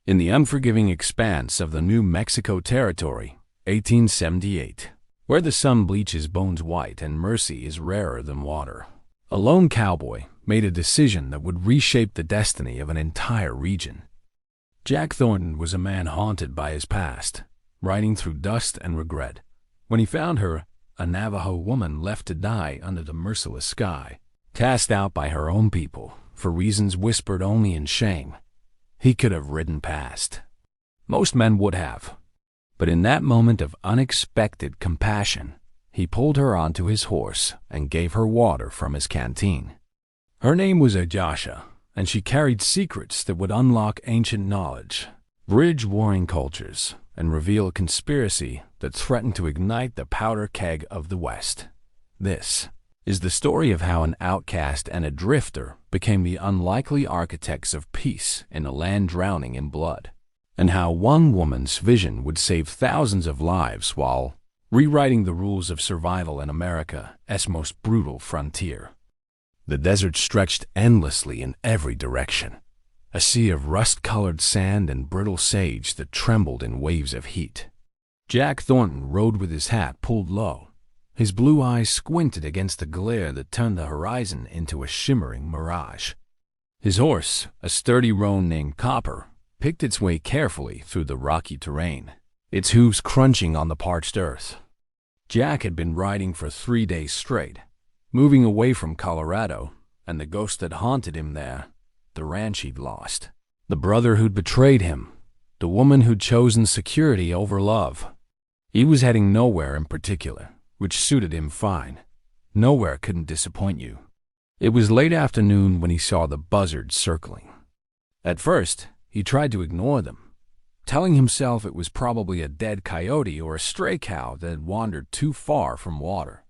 in the unforgiving expanse of the New Mexico Territory, 1878, where the sun bleaches bones white and mercy is rarer than water. A lone cowboy made a decision that would reshape the destiny of an entire region. Jack Thornton was a man haunted by his past, riding through dust and regret, when he found her, a Navajo woman left to die under the merciless sky, cast out by her own people for reasons whispered only in shame. He could have ridden past. Most men would have. But in that moment of unexpected compassion, he pulled her onto his horse and gave her water from his canteen. Her name was Ajasha, and she carried secrets that would unlock ancient knowledge, bridge warring cultures, and reveal a conspiracy that threatened to ignite the powder keg of the West. This is the story of how an outcast and a drifter became the unlikely architects of peace in a land drowning in blood, and how one woman's vision would save thousands of lives while rewriting the rules of survival in America's most brutal frontier. The desert stretched endlessly in every direction, a sea of rust-colored sand and brittle sage that trembled in waves of heat. Jack Thornton rode with his hat pulled low. His blue eyes squinted against the glare that turned the horizon into a shimmering mirage. His horse, a sturdy roan named Copper, picked its way carefully through the rocky terrain, its hooves crunching on the parched earth. Jack had been riding for 3 days straight, moving away from Colorado and the ghost that haunted him there, the ranch he'd lost, the brother who'd betrayed him, the woman who'd chosen security over love. He was heading nowhere in particular, which suited him fine. Nowhere couldn't disappoint you. It was late afternoon when he saw the buzzards circling. At first, he tried to ignore them, telling himself it was probably a dead coyote or a stray cow that had wandered too far from water.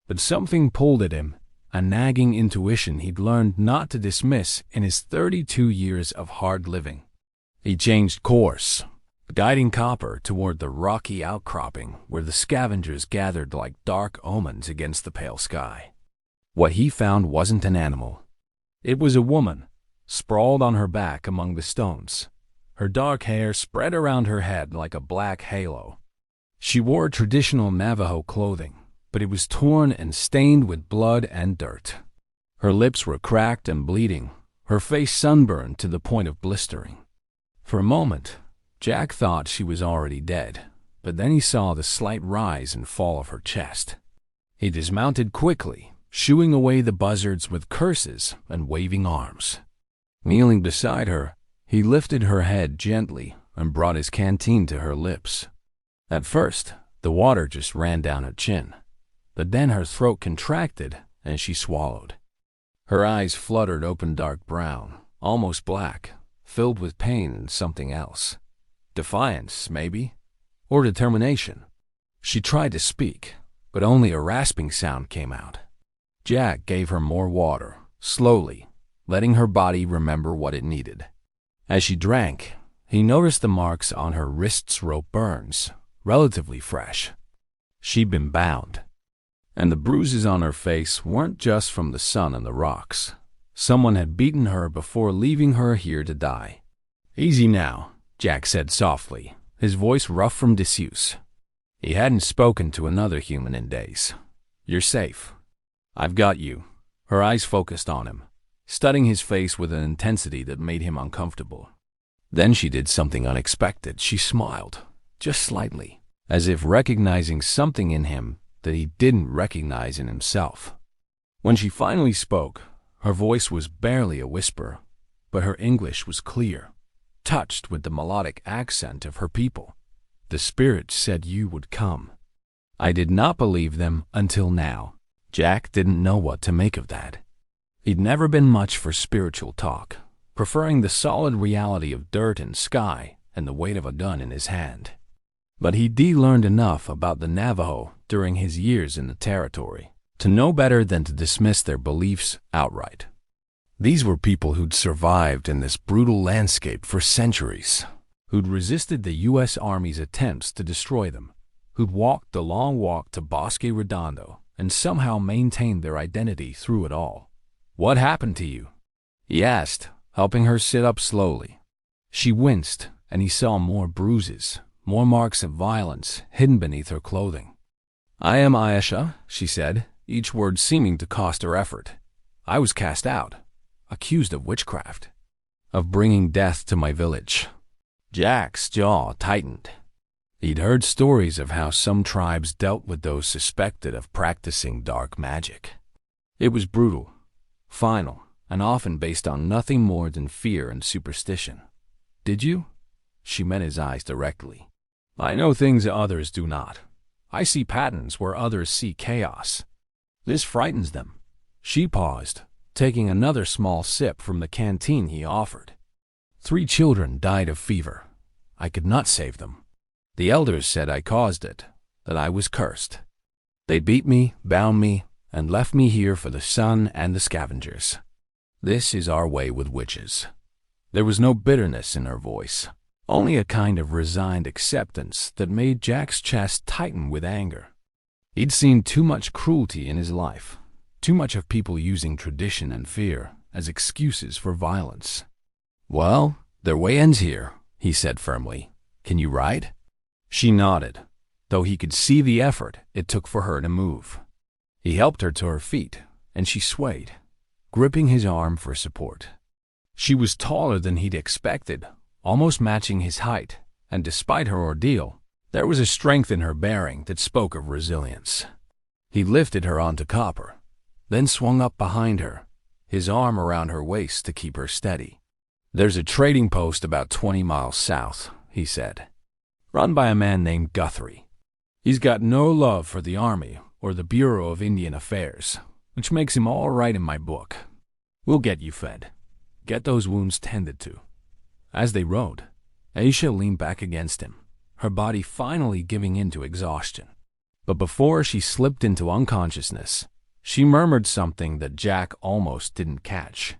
But something pulled at him, a nagging intuition he'd learned not to dismiss in his 32 years of hard living. He changed course, guiding Copper toward the rocky outcropping where the scavengers gathered like dark omens against the pale sky. What he found wasn't an animal. It was a woman, sprawled on her back among the stones, her dark hair spread around her head like a black halo. She wore traditional Navajo clothing, but it was torn and stained with blood and dirt. Her lips were cracked and bleeding, her face sunburned to the point of blistering. For a moment, Jack thought she was already dead, but then he saw the slight rise and fall of her chest. He dismounted quickly, shooing away the buzzards with curses and waving arms. Kneeling beside her, he lifted her head gently and brought his canteen to her lips. At first, the water just ran down her chin, but then her throat contracted and she swallowed. Her eyes fluttered open dark brown, almost black, filled with pain and something else. Defiance, maybe, or determination. She tried to speak, but only a rasping sound came out. Jack gave her more water, slowly, letting her body remember what it needed. As she drank, he noticed the marks on her wrist's rope burns, relatively fresh. She'd been bound, and the bruises on her face weren't just from the sun and the rocks. Someone had beaten her before leaving her here to die. "Easy now," Jack said softly, his voice rough from disuse. He hadn't spoken to another human in days. "You're safe. I've got you." Her eyes focused on him, studying his face with an intensity that made him uncomfortable. Then she did something unexpected. She smiled, just slightly, as if recognizing something in him that he didn't recognize in himself. When she finally spoke, her voice was barely a whisper, but her English was clear, touched with the melodic accent of her people. "The spirit said you would come." I did not believe them until now. Jack didn't know what to make of that. He'd never been much for spiritual talk, preferring the solid reality of dirt and sky and the weight of a gun in his hand. But he'd learned enough about the Navajo during his years in the territory to know better than to dismiss their beliefs outright. These were people who'd survived in this brutal landscape for centuries, who'd resisted the U.S. Army's attempts to destroy them, who'd walked the long walk to Bosque Redondo and somehow maintained their identity through it all. "What happened to you?" he asked, helping her sit up slowly. She winced and he saw more bruises, more marks of violence hidden beneath her clothing. "I am Ayesha," she said, each word seeming to cost her effort. "I was cast out, accused of witchcraft, of bringing death to my village." Jack's jaw tightened. He'd heard stories of how some tribes dealt with those suspected of practicing dark magic. It was brutal, final, and often based on nothing more than fear and superstition. "Did you?" She met his eyes directly. "I know things others do not. I see patterns where others see chaos. This frightens them." She paused, taking another small sip from the canteen he offered. "3 children died of fever. I could not save them. The elders said I caused it, that I was cursed. They beat me, bound me, and left me here for the sun and the scavengers. This is our way with witches." There was no bitterness in her voice, only a kind of resigned acceptance that made Jack's chest tighten with anger. He'd seen too much cruelty in his life, too much of people using tradition and fear as excuses for violence. "Well, their way ends here," he said firmly. "Can you ride?" She nodded, though he could see the effort it took for her to move. He helped her to her feet, and she swayed, gripping his arm for support. She was taller than he'd expected, almost matching his height, and despite her ordeal, there was a strength in her bearing that spoke of resilience. He lifted her onto Copper, then swung up behind her, his arm around her waist to keep her steady. "There's a trading post about 20 miles south," he said, "run by a man named Guthrie. He's got no love for the Army or the Bureau of Indian Affairs, which makes him all right in my book. We'll get you fed. Get those wounds tended to." As they rode, Ayesha leaned back against him, her body finally giving in to exhaustion. But before she slipped into unconsciousness, she murmured something that Jack almost didn't catch.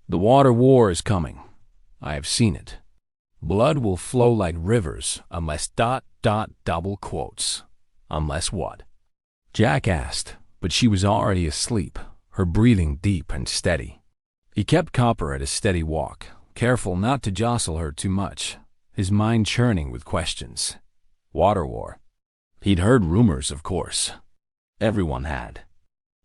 "The water war is coming. I have seen it. Blood will flow like rivers unless ... double quotes. Unless what?" Jack asked, but she was already asleep, her breathing deep and steady. He kept Copper at a steady walk, careful not to jostle her too much, his mind churning with questions. Water war. He'd heard rumors, of course. Everyone had.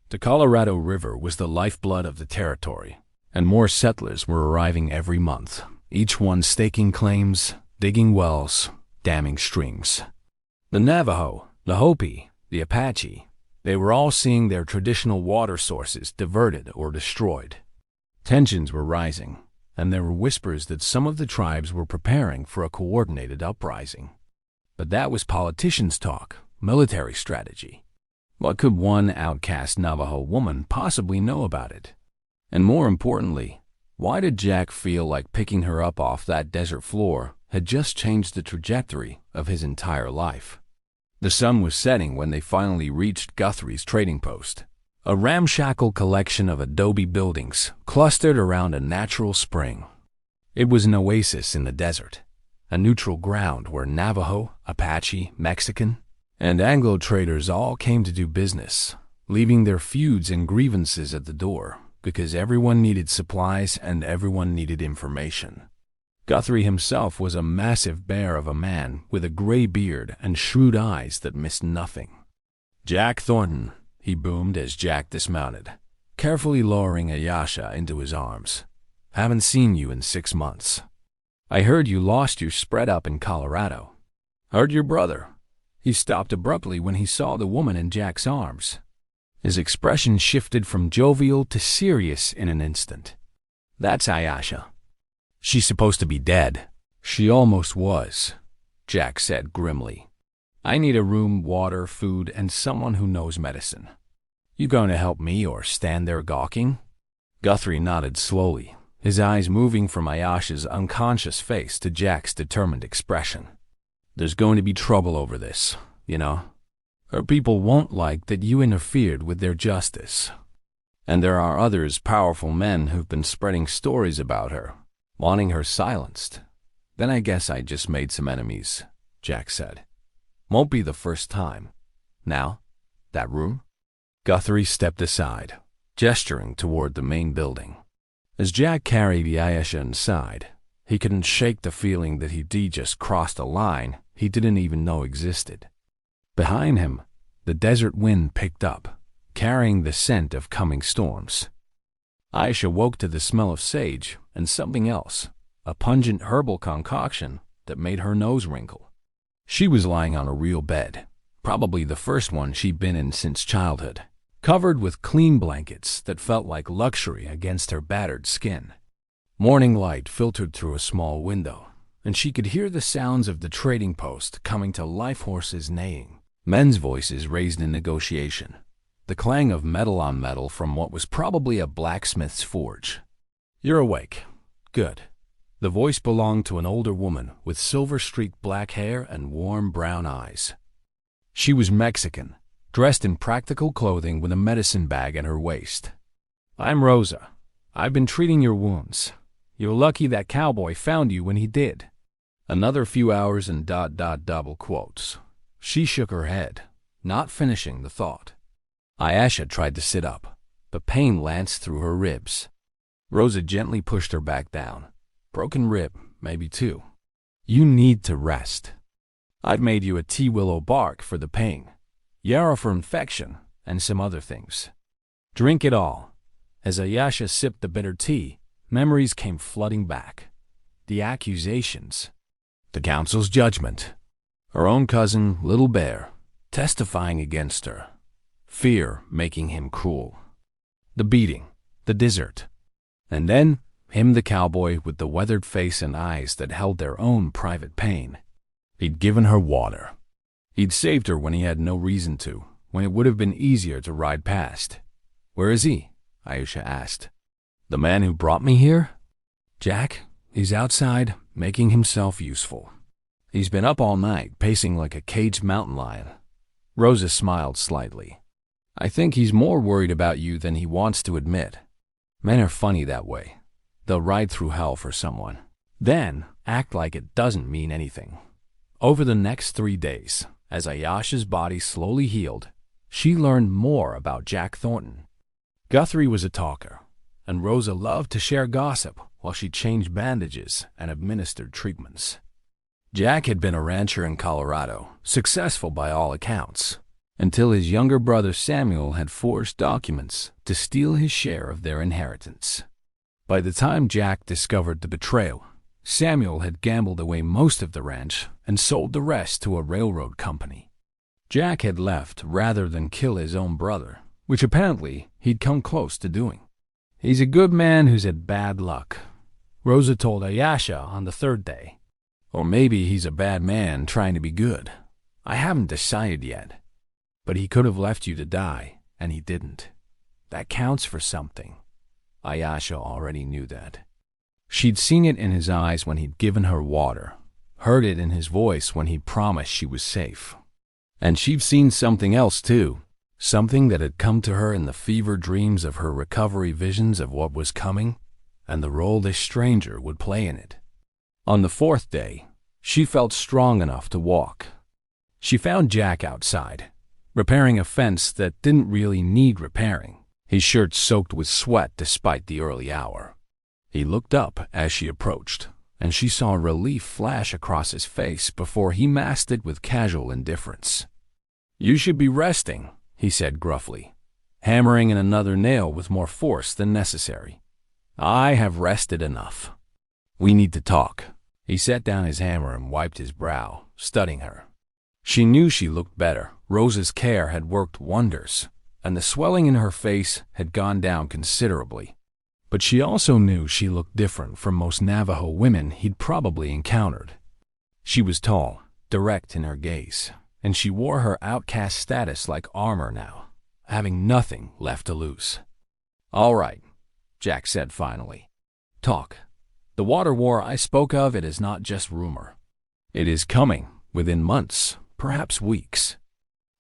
The Colorado River was the lifeblood of the territory, and more settlers were arriving every month, each one staking claims, digging wells, damming streams. The Navajo, the Hopi, the Apache, they were all seeing their traditional water sources diverted or destroyed. Tensions were rising, and there were whispers that some of the tribes were preparing for a coordinated uprising. But that was politicians' talk, military strategy. What could one outcast Navajo woman possibly know about it? And more importantly, why did Jack feel like picking her up off that desert floor had just changed the trajectory of his entire life? The sun was setting when they finally reached Guthrie's trading post, a ramshackle collection of adobe buildings clustered around a natural spring. It was an oasis in the desert, a neutral ground where Navajo, Apache, Mexican, and Anglo traders all came to do business, leaving their feuds and grievances at the door because everyone needed supplies and everyone needed information. Guthrie himself was a massive bear of a man with a gray beard and shrewd eyes that missed nothing. "Jack Thornton," he boomed as Jack dismounted, carefully lowering Ayesha into his arms. "Haven't seen you in 6 months. I heard you lost your spread up in Colorado. Heard your brother." He stopped abruptly when he saw the woman in Jack's arms. His expression shifted from jovial to serious in an instant. "That's Ayesha. She's supposed to be dead." "She almost was," Jack said grimly. "I need a room, water, food, and someone who knows medicine. You going to help me or stand there gawking?" Guthrie nodded slowly, his eyes moving from Ayesha's unconscious face to Jack's determined expression. "There's going to be trouble over this, you know. Her people won't like that you interfered with their justice. And there are others powerful men who've been spreading stories about her, wanting her silenced. Then I guess I just made some enemies," Jack said. "Won't be the first time. Now, that room?" Guthrie stepped aside, gesturing toward the main building. As Jack carried Ayesha inside, He couldn't shake the feeling that he'd just crossed a line he didn't even know existed. Behind him, the desert wind picked up, carrying the scent of coming storms. Aisha woke to the smell of sage and something else, a pungent herbal concoction that made her nose wrinkle. She was lying on a real bed, probably the first one she'd been in since childhood, covered with clean blankets that felt like luxury against her battered skin. Morning light filtered through a small window, and she could hear the sounds of the trading post coming to life, horses neighing, men's voices raised in negotiation, the clang of metal on metal from what was probably a blacksmith's forge. "You're awake. Good." The voice belonged to an older woman with silver-streaked black hair and warm brown eyes. She was Mexican, dressed in practical clothing with a medicine bag at her waist. "I'm Rosa. I've been treating your wounds. You're lucky that cowboy found you when he did." Another few hours and double quotes. She shook her head, not finishing the thought. Ayesha tried to sit up, but pain lanced through her ribs. Rosa gently pushed her back down. "Broken rib, maybe too. You need to rest. I've made you a tea willow bark for the pain, yarrow for infection, and some other things. Drink it all." As Ayesha sipped the bitter tea, memories came flooding back. The accusations, the council's judgment, her own cousin, Little Bear, testifying against her, fear making him cruel, the beating, the desert, and then him, the cowboy with the weathered face and eyes that held their own private pain. He'd given her water. He'd saved her when he had no reason to, when it would have been easier to ride past. "Where is he?" Ayesha asked. "The man who brought me here?" "Jack, he's outside, making himself useful. He's been up all night, pacing like a caged mountain lion." Rosa smiled slightly. "I think he's more worried about you than he wants to admit. Men are funny that way. They'll ride through hell for someone, then act like it doesn't mean anything." Over the next 3 days, as Ayesha's body slowly healed, she learned more about Jack Thornton. Guthrie was a talker, and Rosa loved to share gossip while she changed bandages and administered treatments. Jack had been a rancher in Colorado, successful by all accounts, until his younger brother Samuel had forged documents to steal his share of their inheritance. By the time Jack discovered the betrayal, Samuel had gambled away most of the ranch and sold the rest to a railroad company. Jack had left rather than kill his own brother, which apparently he'd come close to doing. "He's a good man who's had bad luck," Rosa told Ayesha on the 3rd day. "Or maybe he's a bad man trying to be good. I haven't decided yet. But he could have left you to die, and he didn't. That counts for something." Ayesha already knew that. She'd seen it in his eyes when he'd given her water, heard it in his voice when he'd promised she was safe. And she'd seen something else too, something that had come to her in the fever dreams of her recovery visions of what was coming, and the role this stranger would play in it. On the 4th day, she felt strong enough to walk. She found Jack outside, repairing a fence that didn't really need repairing, his shirt soaked with sweat despite the early hour. He looked up as she approached, and she saw relief flash across his face before he masked it with casual indifference. "You should be resting," he said gruffly, hammering in another nail with more force than necessary. "I have rested enough. We need to talk." He set down his hammer and wiped his brow, studying her. She knew she looked better. Rosa's care had worked wonders, and the swelling in her face had gone down considerably. But she also knew she looked different from most Navajo women he'd probably encountered. She was tall, direct in her gaze, and she wore her outcast status like armor now, having nothing left to lose. "All right," Jack said finally. "Talk. The water war I spoke of, it is not just rumor. It is coming, within months, perhaps weeks.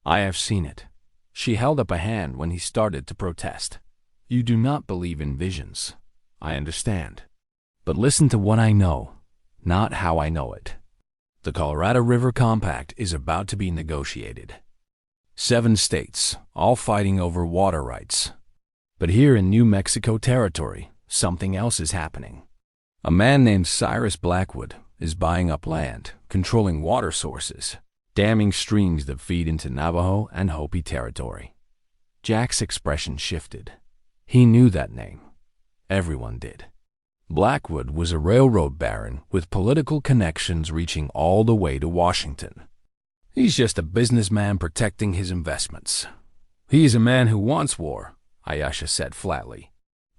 I have seen it." She held up a hand when he started to protest. "You do not believe in visions. I understand. But listen to what I know, not how I know it. The Colorado River Compact is about to be negotiated. 7 states, all fighting over water rights. But here in New Mexico territory, something else is happening. A man named Cyrus Blackwood is buying up land, controlling water sources, damming streams that feed into Navajo and Hopi territory. Jack's expression shifted. He knew that name. Everyone did. Blackwood was a railroad baron with political connections reaching all the way to Washington. He's just a businessman protecting his investments. He's a man who wants war, Ayesha said flatly,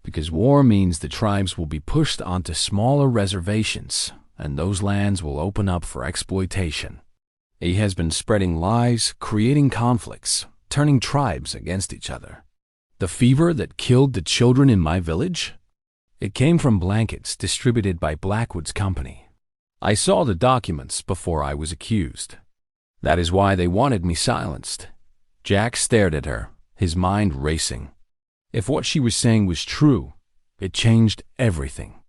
because war means the tribes will be pushed onto smaller reservations, and those lands will open up for exploitation. He has been spreading lies, creating conflicts, turning tribes against each other. The fever that killed the children in my village? It came from blankets distributed by Blackwood's company. I saw the documents before I was accused. That is why they wanted me silenced. Jack stared at her, his mind racing. If what she was saying was true, it changed everything.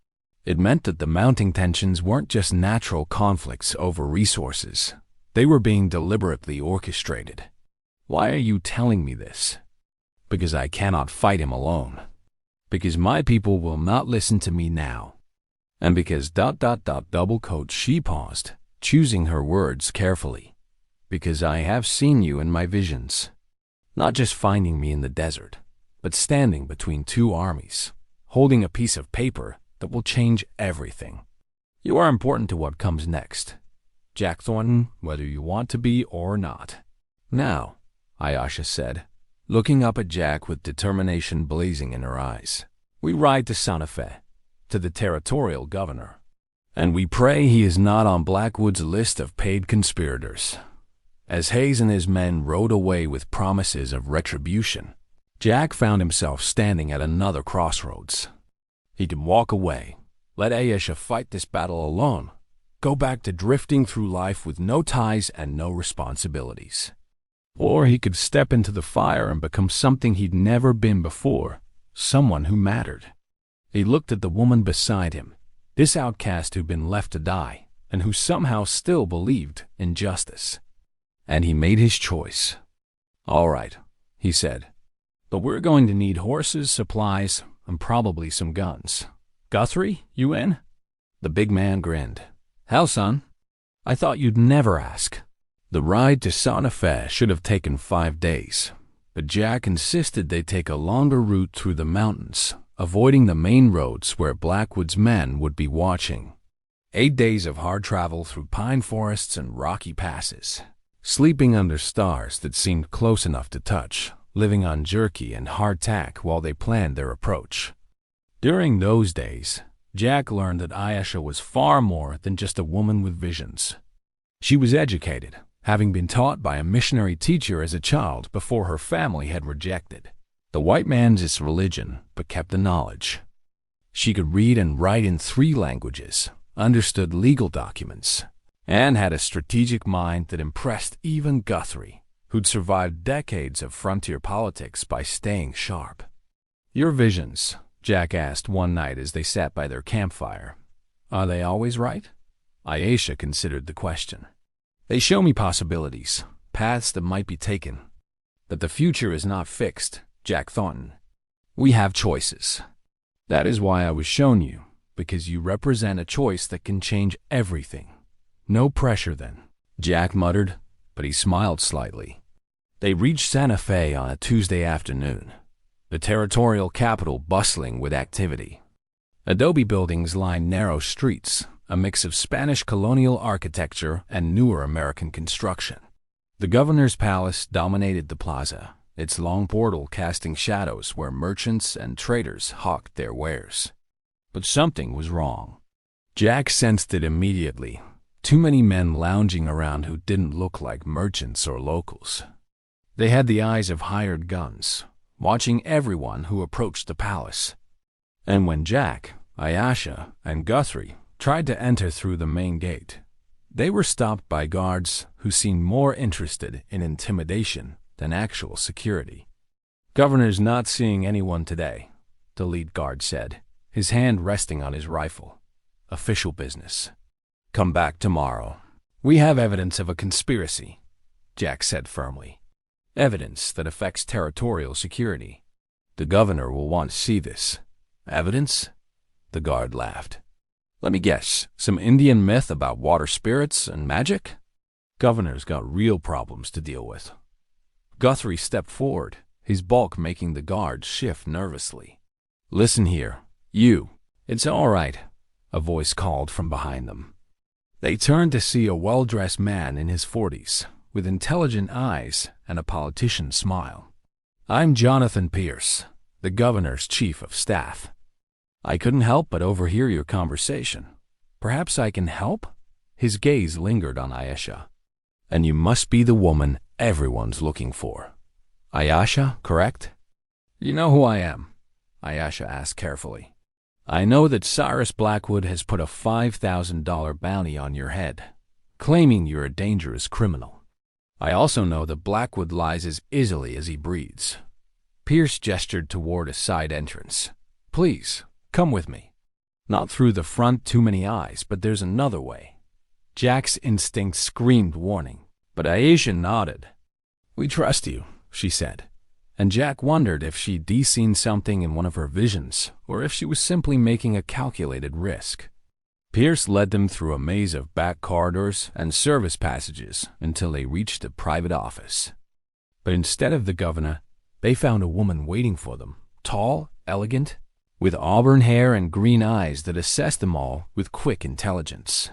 It meant that the mounting tensions weren't just natural conflicts over resources. They were being deliberately orchestrated. Why are you telling me this? Because I cannot fight him alone. Because my people will not listen to me now. And because ... double quote, she paused, choosing her words carefully. Because I have seen you in my visions. Not just finding me in the desert, but standing between two armies, holding a piece of paper that will change everything. You are important to what comes next, Jack Thornton, whether you want to be or not. Now, Ayesha said, looking up at Jack with determination blazing in her eyes, we ride to Santa Fe, to the territorial governor, and we pray he is not on Blackwood's list of paid conspirators. As Hayes and his men rode away with promises of retribution, Jack found himself standing at another crossroads. He could walk away, let Ayesha fight this battle alone, go back to drifting through life with no ties and no responsibilities. Or he could step into the fire and become something he'd never been before, someone who mattered. He looked at the woman beside him, this outcast who'd been left to die, and who somehow still believed in justice. And he made his choice. All right, he said, but we're going to need horses, supplies, and probably some guns. Guthrie, you in? The big man grinned. How, son? I thought you'd never ask. The ride to Santa Fe should have taken 5 days, but Jack insisted they take a longer route through the mountains, avoiding the main roads where Blackwood's men would be watching. 8 days of hard travel through pine forests and rocky passes, sleeping under stars that seemed close enough to touch, living on jerky and hardtack while they planned their approach. During those days, Jack learned that Ayesha was far more than just a woman with visions. She was educated, having been taught by a missionary teacher as a child before her family had rejected the white man's religion, but kept the knowledge. She could read and write in 3 languages, understood legal documents, and had a strategic mind that impressed even Guthrie, who'd survived decades of frontier politics by staying sharp. Your visions, Jack asked one night as they sat by their campfire, are they always right? Ayesha considered the question. They show me possibilities, paths that might be taken. That the future is not fixed, Jack Thornton. We have choices. That is why I was shown you, because you represent a choice that can change everything. No pressure then, Jack muttered, but he smiled slightly. They reached Santa Fe on a Tuesday afternoon, the territorial capital bustling with activity. Adobe buildings lined narrow streets, a mix of Spanish colonial architecture and newer American construction. The governor's palace dominated the plaza, its long portal casting shadows where merchants and traders hawked their wares. But something was wrong. Jack sensed it immediately. Too many men lounging around who didn't look like merchants or locals. They had the eyes of hired guns, watching everyone who approached the palace. And when Jack, Ayesha, and Guthrie tried to enter through the main gate, they were stopped by guards who seemed more interested in intimidation than actual security. Governor's not seeing anyone today, the lead guard said, his hand resting on his rifle. Official business. Come back tomorrow. We have evidence of a conspiracy, Jack said firmly. Evidence that affects territorial security. The governor will want to see this. Evidence? The guard laughed. Let me guess, some Indian myth about water spirits and magic? Governor's got real problems to deal with. Guthrie stepped forward, his bulk making the guards shift nervously. Listen here, you. It's all right, a voice called from behind them. They turned to see a well-dressed man in his 40s, with intelligent eyes and a politician's smile. I'm Jonathan Pierce, the governor's chief of staff. I couldn't help but overhear your conversation. Perhaps I can help? His gaze lingered on Ayesha. And you must be the woman everyone's looking for. Ayesha, correct? You know who I am? Ayesha asked carefully. I know that Cyrus Blackwood has put a $5,000 bounty on your head, claiming you're a dangerous criminal. I also know that Blackwood lies as easily as he breathes. Pierce gestured toward a side entrance. Please, come with me. Not through the front, too many eyes, but there's another way. Jack's instinct screamed warning, but Ayesha nodded. We trust you, she said, and Jack wondered if she'd seen something in one of her visions, or if she was simply making a calculated risk. Pierce led them through a maze of back corridors and service passages until they reached a private office. But instead of the governor, they found a woman waiting for them, tall, elegant, with auburn hair and green eyes that assessed them all with quick intelligence.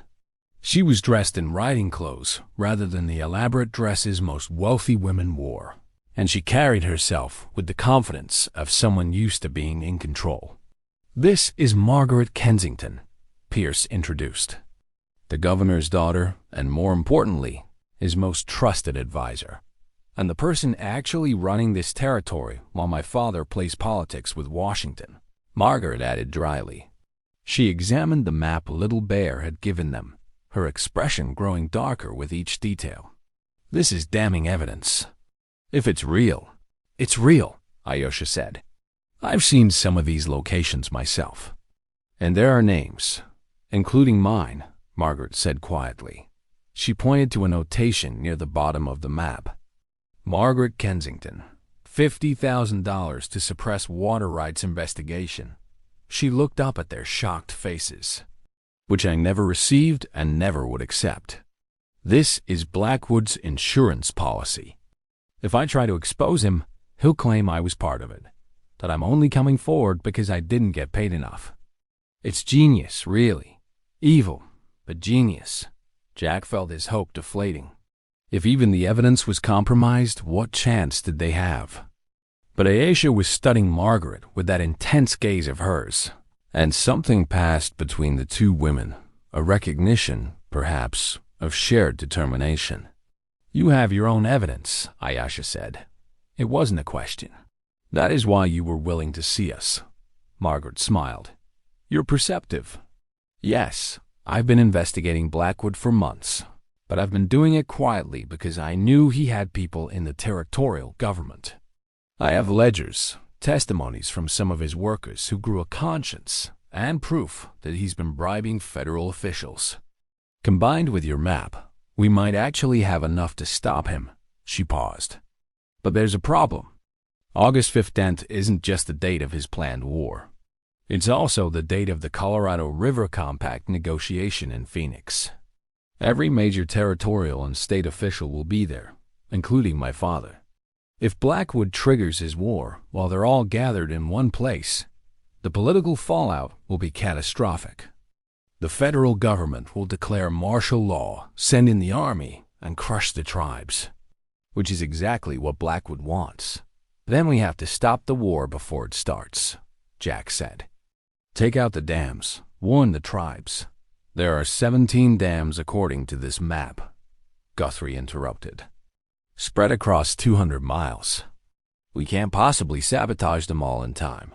She was dressed in riding clothes rather than the elaborate dresses most wealthy women wore, and she carried herself with the confidence of someone used to being in control. This is Margaret Kensington, Pierce introduced, the governor's daughter, and more importantly, his most trusted advisor, and the person actually running this territory while my father plays politics with Washington, Margaret added dryly. She examined the map Little Bear had given them, her expression growing darker with each detail. This is damning evidence. If it's real, Ayesha said. I've seen some of these locations myself. And there are names, including mine, Margaret said quietly. She pointed to a notation near the bottom of the map. Margaret Kensington, $50,000 to suppress water rights investigation. She looked up at their shocked faces, which I never received and never would accept. This is Blackwood's insurance policy. If I try to expose him, he'll claim I was part of it, that I'm only coming forward because I didn't get paid enough. It's genius, really. Evil, but genius. Jack felt his hope deflating. If even the evidence was compromised, what chance did they have? But Ayesha was studying Margaret with that intense gaze of hers, and something passed between the two women, a recognition, perhaps, of shared determination. You have your own evidence, Ayesha said. It wasn't a question. That is why you were willing to see us. Margaret smiled. You're perceptive. Yes, I've been investigating Blackwood for months, but I've been doing it quietly because I knew he had people in the territorial government. I have ledgers, testimonies from some of his workers who grew a conscience, and proof that he's been bribing federal officials. Combined with your map, we might actually have enough to stop him. She paused. But there's a problem. August 15th isn't just the date of his planned war. It's also the date of the Colorado River Compact negotiation in Phoenix. Every major territorial and state official will be there, including my father. If Blackwood triggers his war while they're all gathered in one place, the political fallout will be catastrophic. The federal government will declare martial law, send in the army, and crush the tribes, which is exactly what Blackwood wants. Then we have to stop the war before it starts, Jack said. Take out the dams, warn the tribes. There are 17 dams according to this map, Guthrie interrupted. Spread across 200 miles. We can't possibly sabotage them all in time.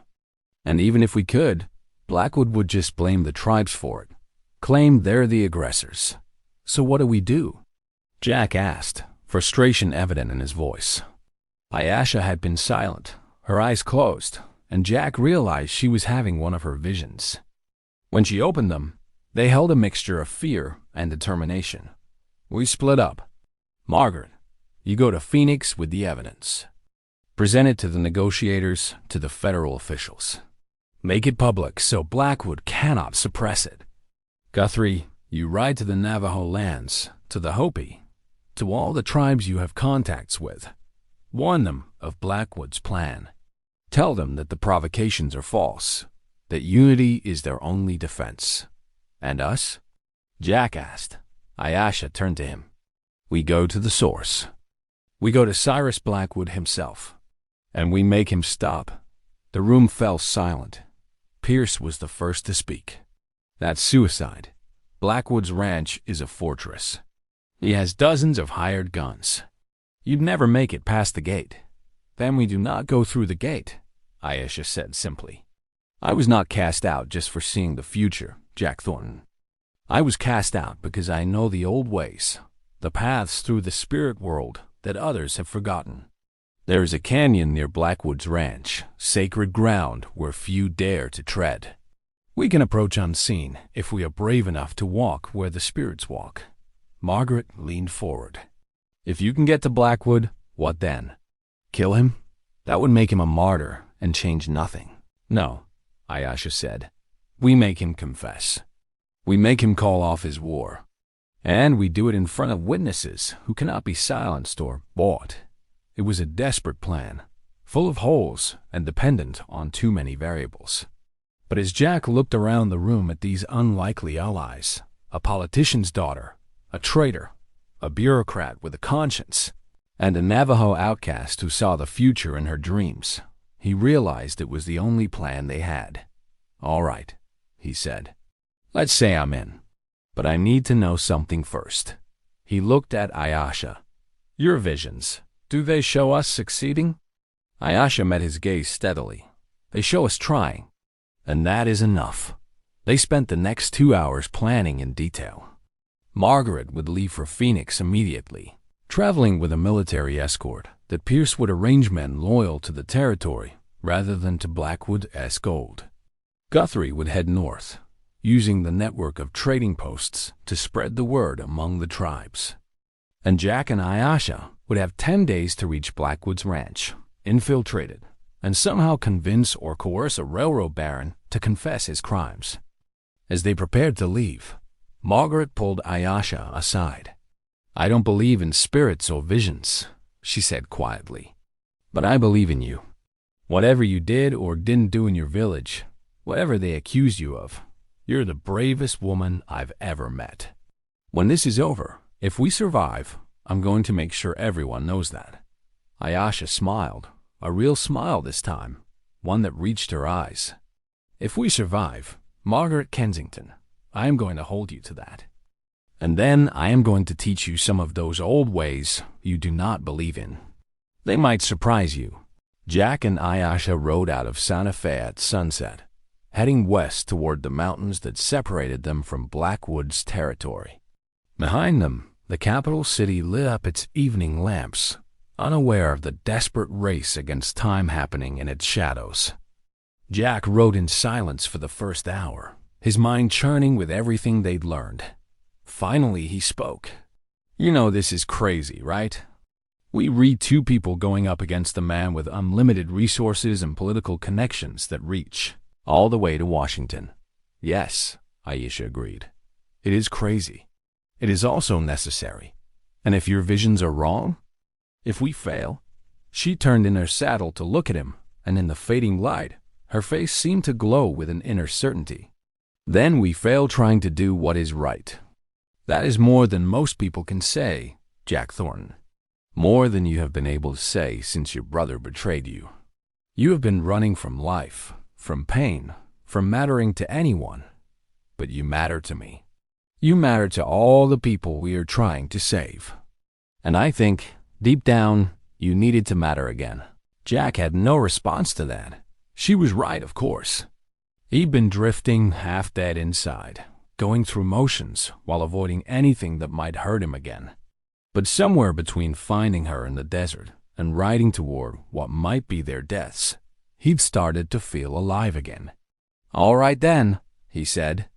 And even if we could, Blackwood would just blame the tribes for it, claim they're the aggressors. So what do we do? Jack asked, frustration evident in his voice. Ayesha had been silent, her eyes closed, and Jack realized she was having one of her visions. When she opened them, they held a mixture of fear and determination. We split up. Margaret, you go to Phoenix with the evidence. Present it to the negotiators, to the federal officials. Make it public so Blackwood cannot suppress it. Guthrie, you ride to the Navajo lands, to the Hopi, to all the tribes you have contacts with. Warn them of Blackwood's plan. Tell them that the provocations are false, that unity is their only defense. And us? Jack asked. Ayesha turned to him. We go to the source. We go to Cyrus Blackwood himself. And we make him stop. The room fell silent. Pierce was the first to speak. That's suicide. Blackwood's ranch is a fortress. He has dozens of hired guns. You'd never make it past the gate. Then we do not go through the gate, Ayesha said simply. I was not cast out just for seeing the future, Jack Thornton. I was cast out because I know the old ways, the paths through the spirit world that others have forgotten. There is a canyon near Blackwood's ranch, sacred ground where few dare to tread. We can approach unseen if we are brave enough to walk where the spirits walk. Margaret leaned forward. If you can get to Blackwood, what then? Kill him? That would make him a martyr and change nothing. No, Ayesha said. We make him confess. We make him call off his war. And we do it in front of witnesses who cannot be silenced or bought. It was a desperate plan, full of holes and dependent on too many variables. But as Jack looked around the room at these unlikely allies, a politician's daughter, a traitor, a bureaucrat with a conscience, and a Navajo outcast who saw the future in her dreams, he realized it was the only plan they had. All right, he said. Let's say I'm in. But I need to know something first. He looked at Ayesha. Your visions, do they show us succeeding? Ayesha met his gaze steadily. They show us trying. And that is enough. They spent the next 2 hours planning in detail. Margaret would leave for Phoenix immediately, traveling with a military escort that Pierce would arrange men loyal to the territory rather than to Blackwood's gold. Guthrie would head north, using the network of trading posts to spread the word among the tribes. And Jack and Ayesha would have 10 days to reach Blackwood's ranch, infiltrated, and somehow convince or coerce a railroad baron to confess his crimes. As they prepared to leave, Margaret pulled Ayesha aside. I don't believe in spirits or visions, she said quietly. But I believe in you. Whatever you did or didn't do in your village, whatever they accused you of, you're the bravest woman I've ever met. When this is over, if we survive, I'm going to make sure everyone knows that. Ayesha smiled, a real smile this time, one that reached her eyes. If we survive, Margaret Kensington, I am going to hold you to that. And then I am going to teach you some of those old ways you do not believe in. They might surprise you. Jack and Ayesha rode out of Santa Fe at sunset, heading west toward the mountains that separated them from Blackwood's territory. Behind them, the capital city lit up its evening lamps, unaware of the desperate race against time happening in its shadows. Jack rode in silence for the first hour, his mind churning with everything they'd learned. Finally, he spoke. You know this is crazy, right? We read two people going up against a man with unlimited resources and political connections that reach all the way to Washington. Yes, Ayesha agreed. It is crazy. It is also necessary. And if your visions are wrong, if we fail, she turned in her saddle to look at him, and in the fading light, her face seemed to glow with an inner certainty. Then we fail trying to do what is right. That is more than most people can say, Jack Thornton. More than you have been able to say since your brother betrayed you. You have been running from life, from pain, from mattering to anyone. But you matter to me. You matter to all the people we are trying to save. And I think, deep down, you needed to matter again. Jack had no response to that. She was right, of course. He'd been drifting half dead inside, going through motions while avoiding anything that might hurt him again. But somewhere between finding her in the desert and riding toward what might be their deaths, he'd started to feel alive again. All right then, he said.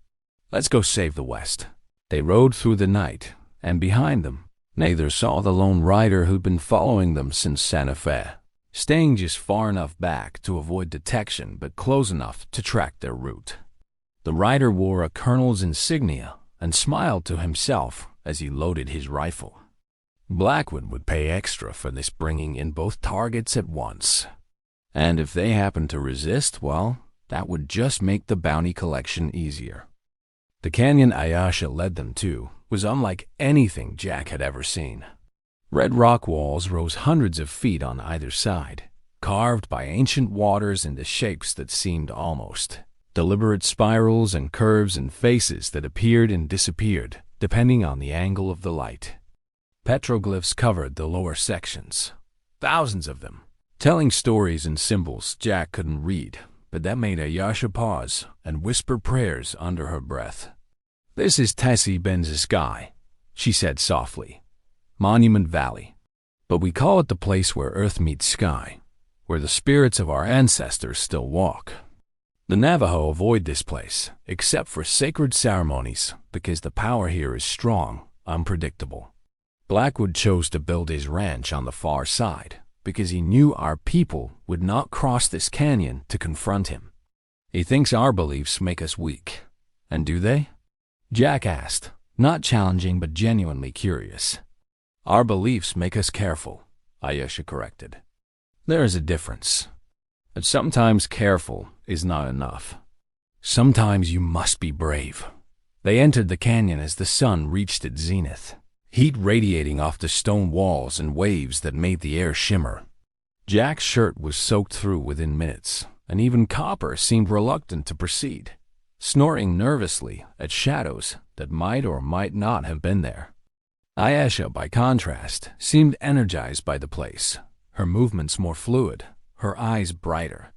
Let's go save the West. They rode through the night, and behind them, neither saw the lone rider who'd been following them since Santa Fe, staying just far enough back to avoid detection but close enough to track their route. The rider wore a colonel's insignia and smiled to himself as he loaded his rifle. Blackwood would pay extra for this, bringing in both targets at once. And if they happened to resist, well, that would just make the bounty collection easier. The canyon Ayesha led them to was unlike anything Jack had ever seen. Red rock walls rose hundreds of feet on either side, carved by ancient waters into shapes that seemed almost deliberate, spirals and curves and faces that appeared and disappeared, depending on the angle of the light. Petroglyphs covered the lower sections, thousands of them, telling stories and symbols Jack couldn't read, but that made Ayesha pause and whisper prayers under her breath. "This is Tessie Ben's sky," she said softly. "Monument Valley. But we call it the place where earth meets sky, where the spirits of our ancestors still walk. The Navajo avoid this place, except for sacred ceremonies, because the power here is strong, unpredictable. Blackwood chose to build his ranch on the far side, because he knew our people would not cross this canyon to confront him. He thinks our beliefs make us weak. And do they?" Jack asked, not challenging but genuinely curious. "Our beliefs make us careful," Ayesha corrected. "There is a difference. But sometimes careful is not enough. Sometimes you must be brave." They entered the canyon as the sun reached its zenith, heat radiating off the stone walls and waves that made the air shimmer. Jack's shirt was soaked through within minutes, and even Copper seemed reluctant to proceed, snoring nervously at shadows that might or might not have been there. Ayesha, by contrast, seemed energized by the place, her movements more fluid, her eyes brighter.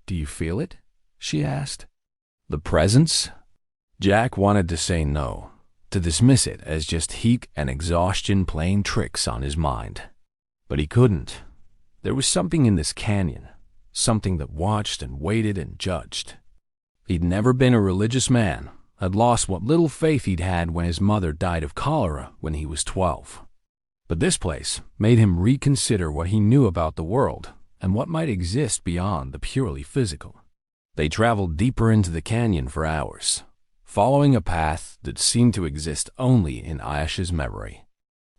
"Do you feel it?" she asked. "The presence?" Jack wanted to say no, to dismiss it as just heat and exhaustion playing tricks on his mind. But he couldn't. There was something in this canyon, something that watched and waited and judged. He'd never been a religious man, had lost what little faith he'd had when his mother died of cholera when he was 12. But this place made him reconsider what he knew about the world and what might exist beyond the purely physical. They traveled deeper into the canyon for hours, following a path that seemed to exist only in Ayesha's memory.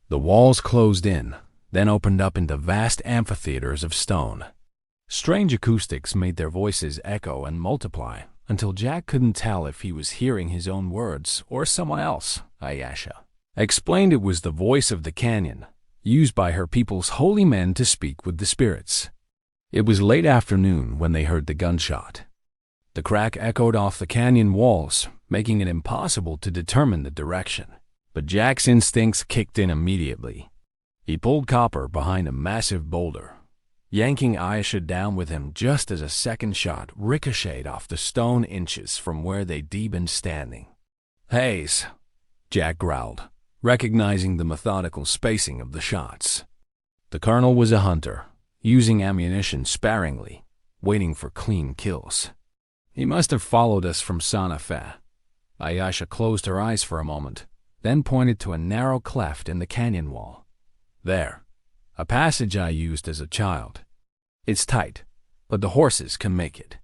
The walls closed in, then opened up into vast amphitheaters of stone. Strange acoustics made their voices echo and multiply until Jack couldn't tell if he was hearing his own words or someone else. Ayesha explained it was the voice of the canyon, used by her people's holy men to speak with the spirits. It was late afternoon when they heard the gunshot. The crack echoed off the canyon walls, making it impossible to determine the direction. But Jack's instincts kicked in immediately. He pulled Copper behind a massive boulder, yanking Ayesha down with him just as a second shot ricocheted off the stone inches from where they'd been standing. "Hayes," Jack growled, recognizing the methodical spacing of the shots. The colonel was a hunter, using ammunition sparingly, waiting for clean kills. "He must have followed us from Santa Fe." Ayesha closed her eyes for a moment, then pointed to a narrow cleft in the canyon wall. "There, a passage I used as a child. It's tight, but the horses can make it.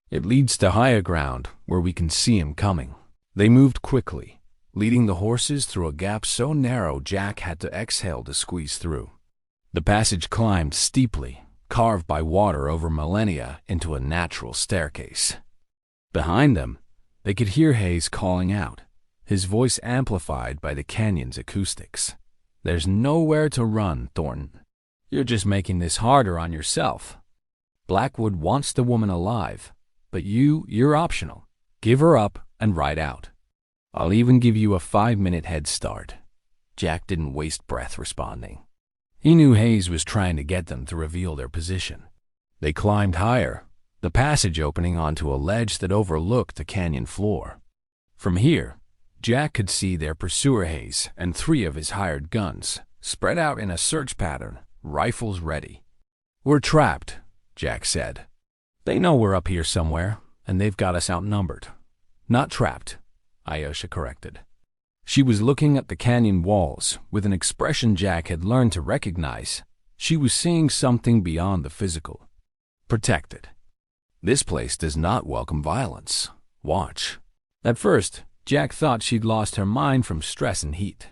It leads to higher ground where we can see him coming." They moved quickly, leading the horses through a gap so narrow Jack had to exhale to squeeze through. The passage climbed steeply, carved by water over millennia into a natural staircase. Behind them, they could hear Hayes calling out, his voice amplified by the canyon's acoustics. "There's nowhere to run, Thornton. You're just making this harder on yourself. Blackwood wants the woman alive, but you're optional. Give her up and ride out. I'll even give you a 5-minute head start." Jack didn't waste breath responding. He knew Hayes was trying to get them to reveal their position. They climbed higher, the passage opening onto a ledge that overlooked the canyon floor. From here, Jack could see their pursuer Hayes and 3 of his hired guns, spread out in a search pattern, rifles ready. "We're trapped," Jack said. "They know we're up here somewhere, and they've got us outnumbered." "Not trapped," Ayesha corrected. She was looking at the canyon walls with an expression Jack had learned to recognize. She was seeing something beyond the physical. "Protected. This place does not welcome violence. Watch." At first, Jack thought she'd lost her mind from stress and heat.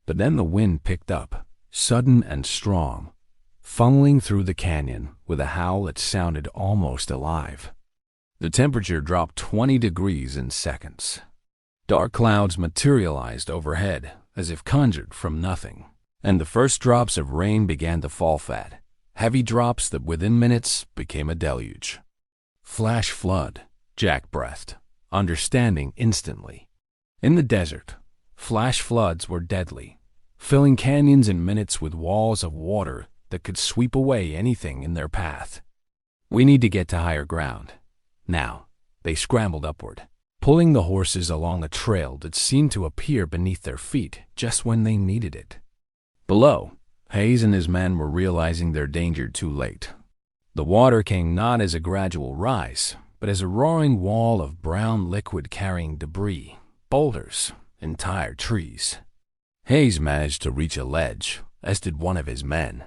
But then the wind picked up, sudden and strong, funneling through the canyon with a howl that sounded almost alive. The temperature dropped 20 degrees in seconds. Dark clouds materialized overhead as if conjured from nothing, and the first drops of rain began to fall fast, heavy drops that within minutes became a deluge. Flash flood, Jack breathed, understanding instantly. In the desert, flash floods were deadly, filling canyons in minutes with walls of water that could sweep away anything in their path. We need to get to higher ground. Now, they scrambled upward, pulling the horses along a trail that seemed to appear beneath their feet just when they needed it. Below, Hayes and his men were realizing their danger too late. The water came not as a gradual rise, but as a roaring wall of brown liquid carrying debris, boulders, entire trees. Hayes managed to reach a ledge, as did one of his men.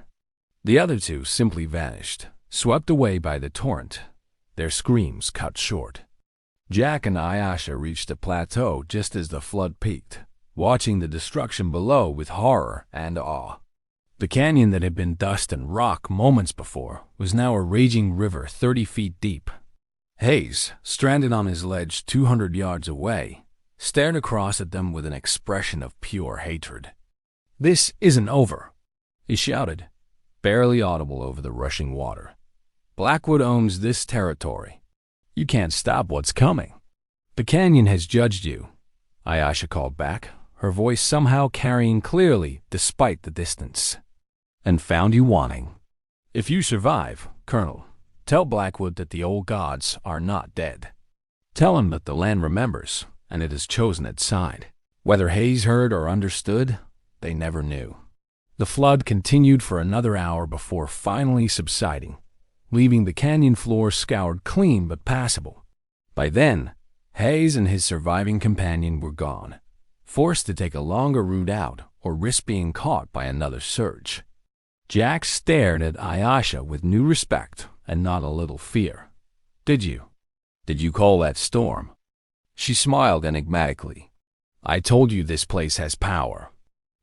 The other two simply vanished, swept away by the torrent, their screams cut short. Jack and Ayesha reached a plateau just as the flood peaked, watching the destruction below with horror and awe. The canyon that had been dust and rock moments before was now a raging river 30 feet deep. Hayes, stranded on his ledge 200 yards away, stared across at them with an expression of pure hatred. "This isn't over," he shouted, barely audible over the rushing water. "Blackwood owns this territory. You can't stop what's coming." "The canyon has judged you," Ayesha called back, her voice somehow carrying clearly despite the distance, "and found you wanting. If you survive, Colonel, tell Blackwood that the old gods are not dead. Tell him that the land remembers, and it has chosen its side." Whether Hayes heard or understood, they never knew. The flood continued for another hour before finally subsiding, leaving the canyon floor scoured clean but passable. By then, Hayes and his surviving companion were gone, forced to take a longer route out or risk being caught by another surge. Jack stared at Ayesha with new respect and not a little fear. Did you call that storm?" She smiled enigmatically. "I told you this place has power.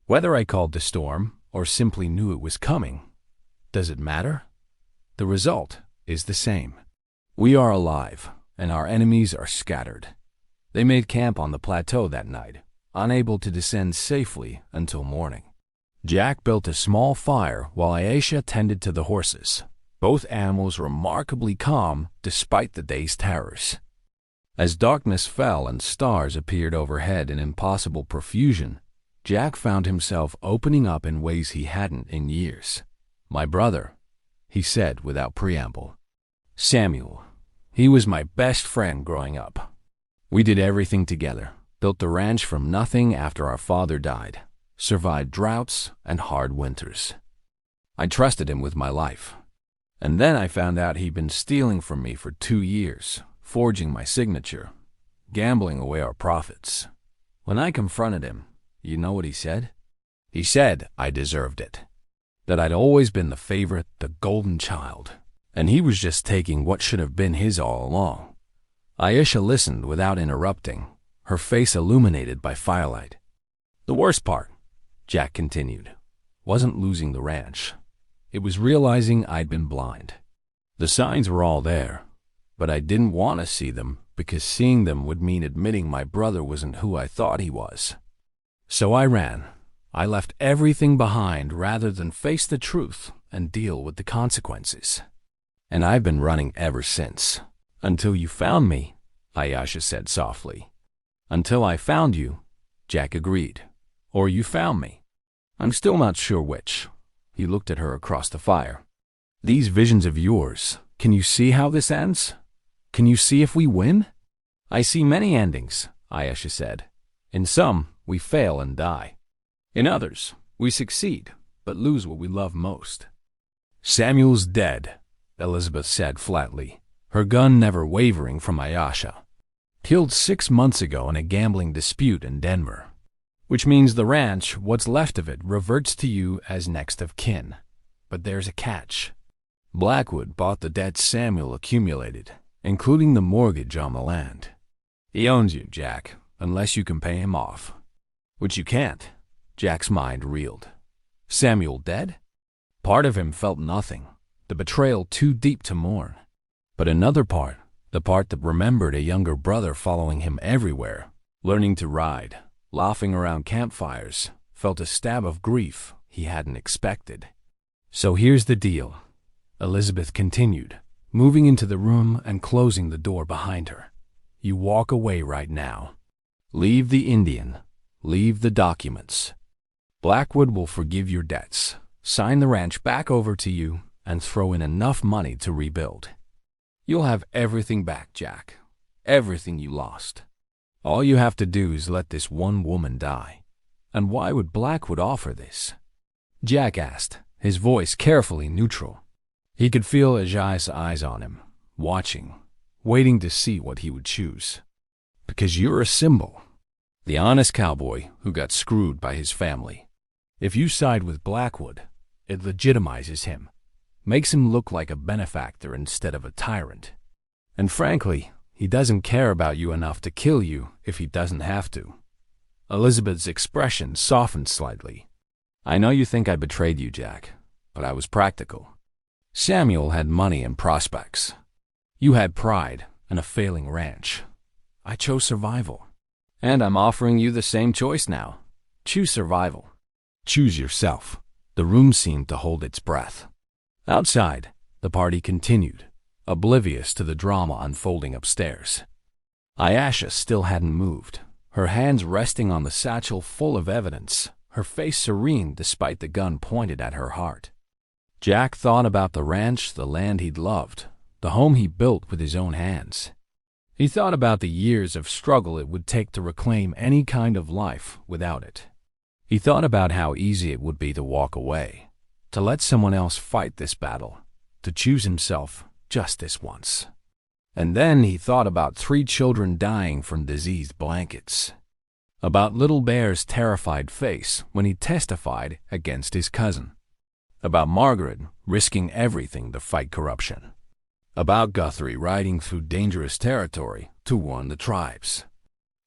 Whether I called the storm or simply knew it was coming, does it matter? The result is the same. We are alive, and our enemies are scattered." They made camp on the plateau that night, unable to descend safely until morning. Jack built a small fire while Ayesha tended to the horses, both animals remarkably calm despite the day's terrors. As darkness fell and stars appeared overhead in impossible profusion, Jack found himself opening up in ways he hadn't in years. "My brother," he said without preamble. "Samuel. He was my best friend growing up. We did everything together, built the ranch from nothing after our father died, survived droughts and hard winters. I trusted him with my life. And then I found out he'd been stealing from me for 2 years, forging my signature, gambling away our profits. When I confronted him, you know what he said? He said I deserved it, that I'd always been the favorite, the golden child, and he was just taking what should have been his all along." Ayesha listened without interrupting, her face illuminated by firelight. "The worst part," Jack continued, "wasn't losing the ranch. It was realizing I'd been blind. The signs were all there, but I didn't want to see them because seeing them would mean admitting my brother wasn't who I thought he was. So I ran. I left everything behind rather than face the truth and deal with the consequences. And I've been running ever since. Until you found me," Ayesha said softly. "Until I found you," Jack agreed. "Or you found me. I'm still not sure which." He looked at her across the fire. "These visions of yours, can you see how this ends? Can you see if we win?" "I see many endings," Ayesha said. "In some, we fail and die. In others, we succeed, but lose what we love most." "Samuel's dead," Elizabeth said flatly, her gun never wavering from Ayesha. "Killed 6 months ago in a gambling dispute in Denver. Which means the ranch, what's left of it, reverts to you as next of kin. But there's a catch. Blackwood bought the debt Samuel accumulated, including the mortgage on the land. He owns you, Jack, unless you can pay him off. Which you can't. Jack's mind reeled. Samuel dead? Part of him felt nothing, the betrayal too deep to mourn. But another part, the part that remembered a younger brother following him everywhere, learning to ride, laughing around campfires, felt a stab of grief he hadn't expected. So here's the deal, Elizabeth continued, moving into the room and closing the door behind her. You walk away right now. Leave the Indian. Leave the documents. Blackwood will forgive your debts, sign the ranch back over to you, and throw in enough money to rebuild. You'll have everything back, Jack. Everything you lost. All you have to do is let this one woman die. And why would Blackwood offer this? Jack asked, his voice carefully neutral. He could feel Ajay's eyes on him, watching, waiting to see what he would choose. Because you're a symbol. The honest cowboy who got screwed by his family. If you side with Blackwood, it legitimizes him, makes him look like a benefactor instead of a tyrant. And frankly, he doesn't care about you enough to kill you if he doesn't have to. Elizabeth's expression softened slightly. I know you think I betrayed you, Jack, but I was practical. Samuel had money and prospects. You had pride and a failing ranch. I chose survival. And I'm offering you the same choice now. Choose survival. Choose yourself. The room seemed to hold its breath. Outside, the party continued, oblivious to the drama unfolding upstairs. Ayesha still hadn't moved, her hands resting on the satchel full of evidence, her face serene despite the gun pointed at her heart. Jack thought about the ranch, the land he'd loved, the home he built with his own hands. He thought about the years of struggle it would take to reclaim any kind of life without it. He thought about how easy it would be to walk away, to let someone else fight this battle, to choose himself just this once. And then he thought about 3 children dying from diseased blankets, about Little Bear's terrified face when he testified against his cousin, about Margaret risking everything to fight corruption, about Guthrie riding through dangerous territory to warn the tribes,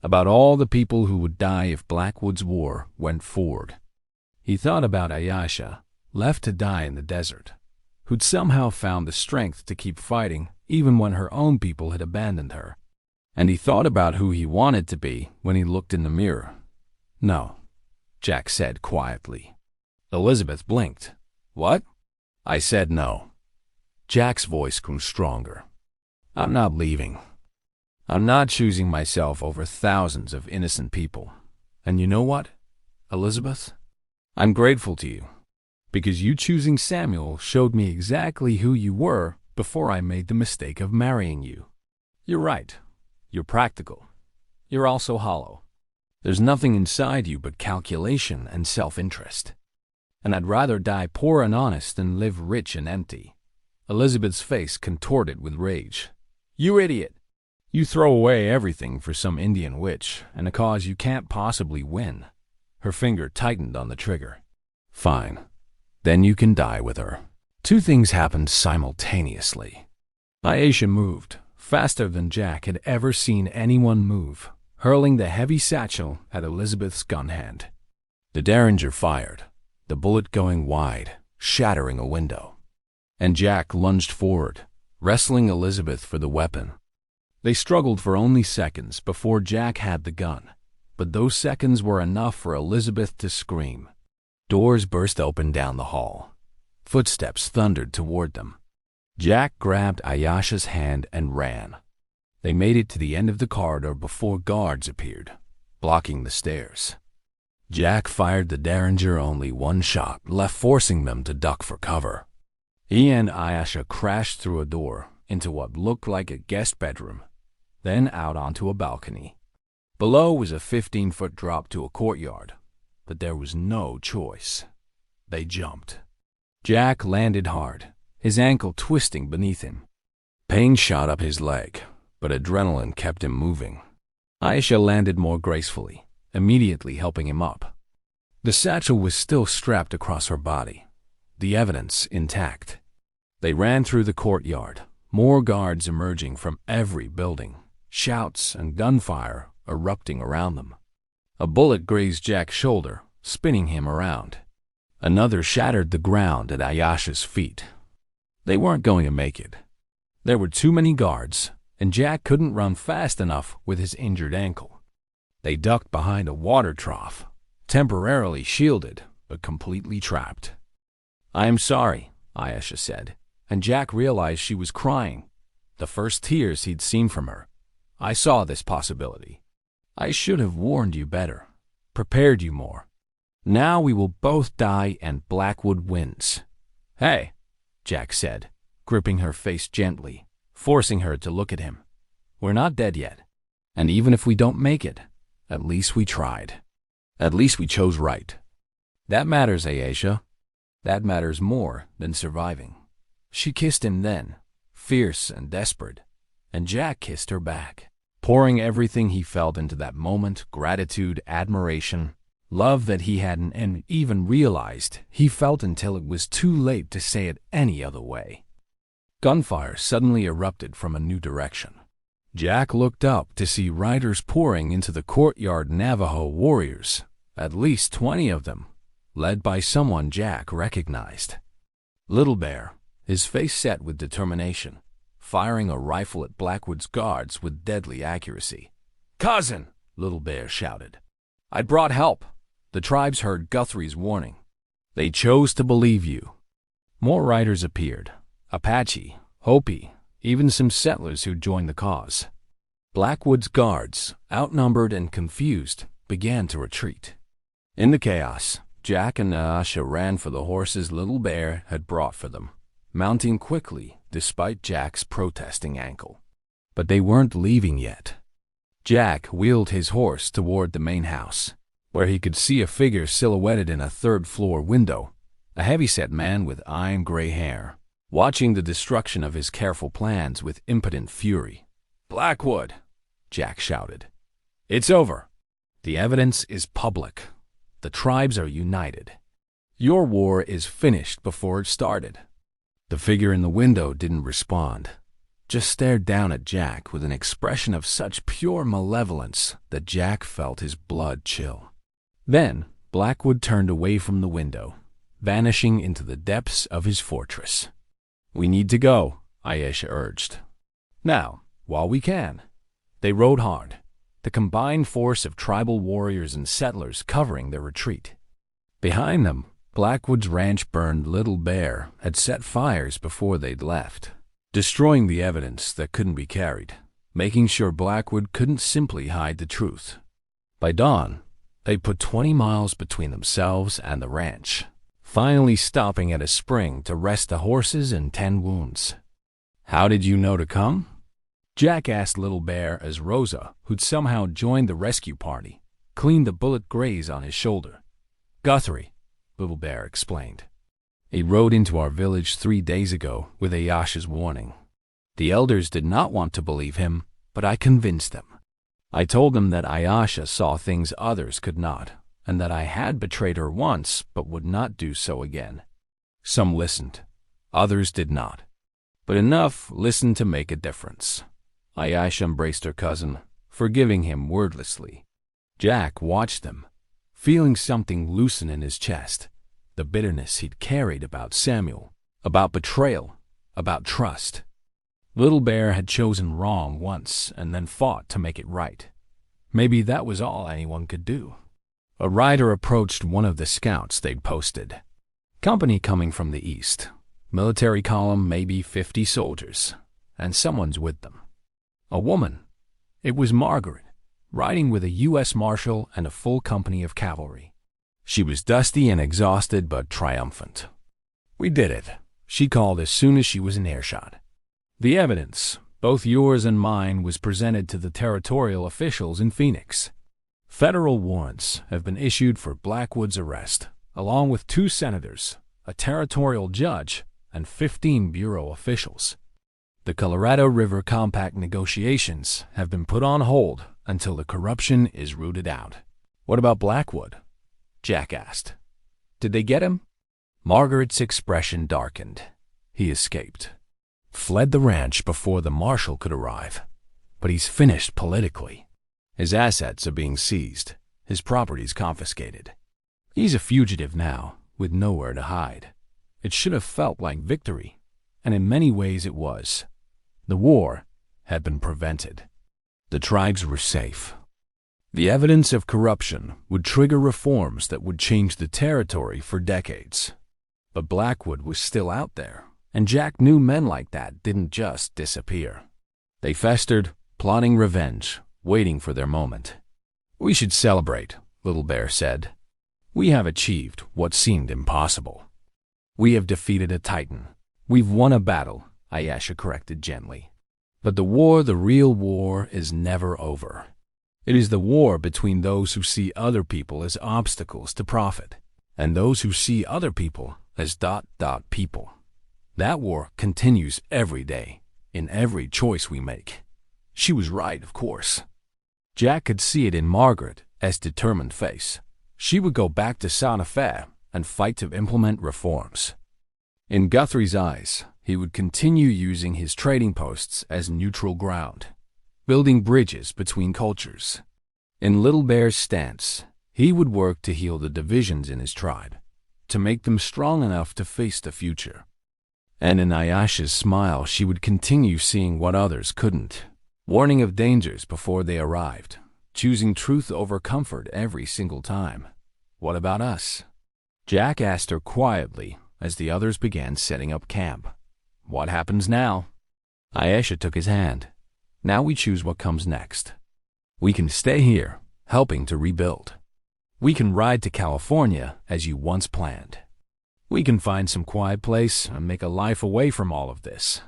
about all the people who would die if Blackwood's war went forward. He thought about Ayesha, left to die in the desert, who'd somehow found the strength to keep fighting even when her own people had abandoned her. And he thought about who he wanted to be when he looked in the mirror. No, Jack said quietly. Elizabeth blinked. What? I said no. Jack's voice grew stronger. I'm not leaving. I'm not choosing myself over thousands of innocent people. And you know what, Elizabeth? I'm grateful to you, because you choosing Samuel showed me exactly who you were before I made the mistake of marrying you. You're right. You're practical. You're also hollow. There's nothing inside you but calculation and self-interest. And I'd rather die poor and honest than live rich and empty. Elizabeth's face contorted with rage. You idiot! You throw away everything for some Indian witch and a cause you can't possibly win. Her finger tightened on the trigger. Fine. Then you can die with her. 2 things happened simultaneously. Ayesha moved, faster than Jack had ever seen anyone move, hurling the heavy satchel at Elizabeth's gun hand. The Derringer fired, the bullet going wide, shattering a window. And Jack lunged forward, wrestling Elizabeth for the weapon. They struggled for only seconds before Jack had the gun, but those seconds were enough for Elizabeth to scream. Doors burst open down the hall. Footsteps thundered toward them. Jack grabbed Ayesha's hand and ran. They made it to the end of the corridor before guards appeared, blocking the stairs. Jack fired the Derringer only 1 shot, left forcing them to duck for cover. He and Ayesha crashed through a door into what looked like a guest bedroom, then out onto a balcony. Below was a 15-foot drop to a courtyard, but there was no choice. They jumped. Jack landed hard, his ankle twisting beneath him. Pain shot up his leg, but adrenaline kept him moving. Ayesha landed more gracefully, immediately helping him up. The satchel was still strapped across her body, the evidence intact. They ran through the courtyard, more guards emerging from every building, shouts and gunfire erupting around them. A bullet grazed Jack's shoulder, spinning him around. Another shattered the ground at Ayesha's feet. They weren't going to make it. There were too many guards, and Jack couldn't run fast enough with his injured ankle. They ducked behind a water trough, temporarily shielded, but completely trapped. "I am sorry," Ayesha said, and Jack realized she was crying, the first tears he'd seen from her. "I saw this possibility. I should have warned you better, prepared you more. Now we will both die and Blackwood wins." "Hey," Jack said, gripping her face gently, forcing her to look at him. "We're not dead yet. And even if we don't make it, at least we tried. At least we chose right. That matters, Ayesha. That matters more than surviving." She kissed him then, fierce and desperate, and Jack kissed her back, pouring everything he felt into that moment: gratitude, admiration, love that he hadn't even realized he felt until it was too late to say it any other way. Gunfire suddenly erupted from a new direction. Jack looked up to see riders pouring into the courtyard. Navajo warriors, at least 20 of them, led by someone Jack recognized. Little Bear, his face set with determination, firing a rifle at Blackwood's guards with deadly accuracy. "Cousin!" Little Bear shouted. "I brought help." The tribes heard Guthrie's warning. "They chose to believe you." More riders appeared: Apache, Hopi, even some settlers who joined the cause. Blackwood's guards, outnumbered and confused, began to retreat. In the chaos, Jack and Ayesha ran for the horses Little Bear had brought for them, mounting quickly despite Jack's protesting ankle. But they weren't leaving yet. Jack wheeled his horse toward the main house, where he could see a figure silhouetted in a third-floor window, a heavy-set man with iron gray hair, watching the destruction of his careful plans with impotent fury. "Blackwood!" Jack shouted. "It's over. The evidence is public. The tribes are united. Your war is finished before it started." The figure in the window didn't respond, just stared down at Jack with an expression of such pure malevolence that Jack felt his blood chill. Then Blackwood turned away from the window, vanishing into the depths of his fortress. "We need to go," Ayesha urged. "Now, while we can." They rode hard, the combined force of tribal warriors and settlers covering their retreat. Behind them, Blackwood's ranch burned. Little Bear had set fires before they'd left, destroying the evidence that couldn't be carried, making sure Blackwood couldn't simply hide the truth. By dawn, they put 20 miles between themselves and the ranch, finally stopping at a spring to rest the horses and tend wounds. "How did you know to come?" Jack asked Little Bear as Rosa, who'd somehow joined the rescue party, cleaned the bullet graze on his shoulder. "Guthrie," Little Bear explained. "He rode into our village 3 days ago with Ayesha's warning. The elders did not want to believe him, but I convinced them. I told them that Ayesha saw things others could not, and that I had betrayed her once but would not do so again. Some listened, others did not. But enough listened to make a difference." Ayesha embraced her cousin, forgiving him wordlessly. Jack watched them, feeling something loosen in his chest, the bitterness he'd carried about Samuel, about betrayal, about trust. Little Bear had chosen wrong once and then fought to make it right. Maybe that was all anyone could do. A rider approached one of the scouts they'd posted. Company coming from the east. Military column, maybe 50 soldiers, and someone's with them. A woman. It was Margaret, riding with a U.S. Marshal and a full company of cavalry. She was dusty and exhausted but triumphant. "We did it," she called as soon as she was in earshot. "The evidence, both yours and mine, was presented to the territorial officials in Phoenix. Federal warrants have been issued for Blackwood's arrest, along with 2 senators, a territorial judge, and 15 bureau officials. The Colorado River Compact negotiations have been put on hold until the corruption is rooted out." "What about Blackwood?" Jack asked. "Did they get him?" Margaret's expression darkened. "He escaped. Fled the ranch before the marshal could arrive. but he's finished politically. His assets are being seized, his properties confiscated. He's a fugitive now, with nowhere to hide. It should have felt like victory, and in many ways it was. The war had been prevented. The tribes were safe. The evidence of corruption would trigger reforms that would change the territory for decades. But Blackwood was still out there, and Jack knew men like that didn't just disappear. They festered, plotting revenge, waiting for their moment. "We should celebrate," Little Bear said. "We have achieved what seemed impossible. We have defeated a titan. We've won a battle," Ayesha corrected gently. "But the war, the real war, is never over. It is the war between those who see other people as obstacles to profit, and those who see other people as ... people. That war continues every day, in every choice we make." She was right, of course. Jack could see it in Margaret's determined face. She would go back to Santa Fe and fight to implement reforms. In Guthrie's eyes, he would continue using his trading posts as neutral ground, building bridges between cultures. In Little Bear's stance, he would work to heal the divisions in his tribe, to make them strong enough to face the future. And in Ayesha's smile, she would continue seeing what others couldn't, warning of dangers before they arrived, choosing truth over comfort every single time. "What about us?" Jack asked her quietly as the others began setting up camp. "What happens now?" Ayesha took his hand. "Now we choose what comes next. We can stay here, helping to rebuild. We can ride to California as you once planned. We can find some quiet place and make a life away from all of this.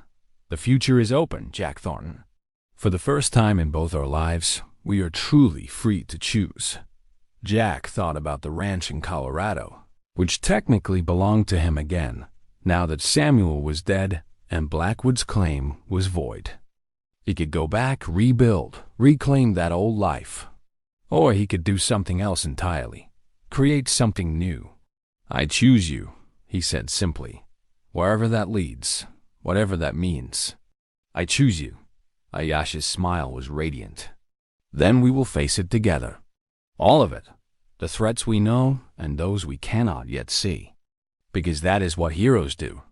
The future is open, Jack Thornton. For the first time in both our lives, we are truly free to choose." Jack thought about the ranch in Colorado, which technically belonged to him again, now that Samuel was dead and Blackwood's claim was void. He could go back, rebuild, reclaim that old life. Or he could do something else entirely, create something new. "I choose you," he said simply. "Wherever that leads, whatever that means. I choose you." Ayesha's smile was radiant. "Then we will face it together. All of it. The threats we know and those we cannot yet see. Because that is what heroes do.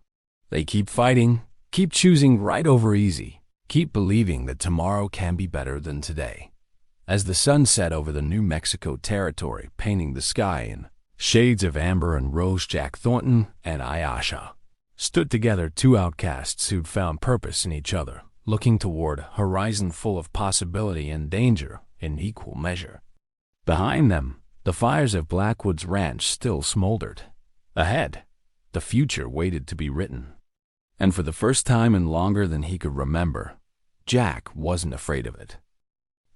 They keep fighting, keep choosing right over easy, keep believing that tomorrow can be better than today." As the sun set over the New Mexico territory, painting the sky in shades of amber and rose, Jack Thornton and Ayesha stood together, two outcasts who'd found purpose in each other, looking toward a horizon full of possibility and danger in equal measure. Behind them, the fires of Blackwood's ranch still smoldered. Ahead, the future waited to be written. And for the first time in longer than he could remember, Jack wasn't afraid of it.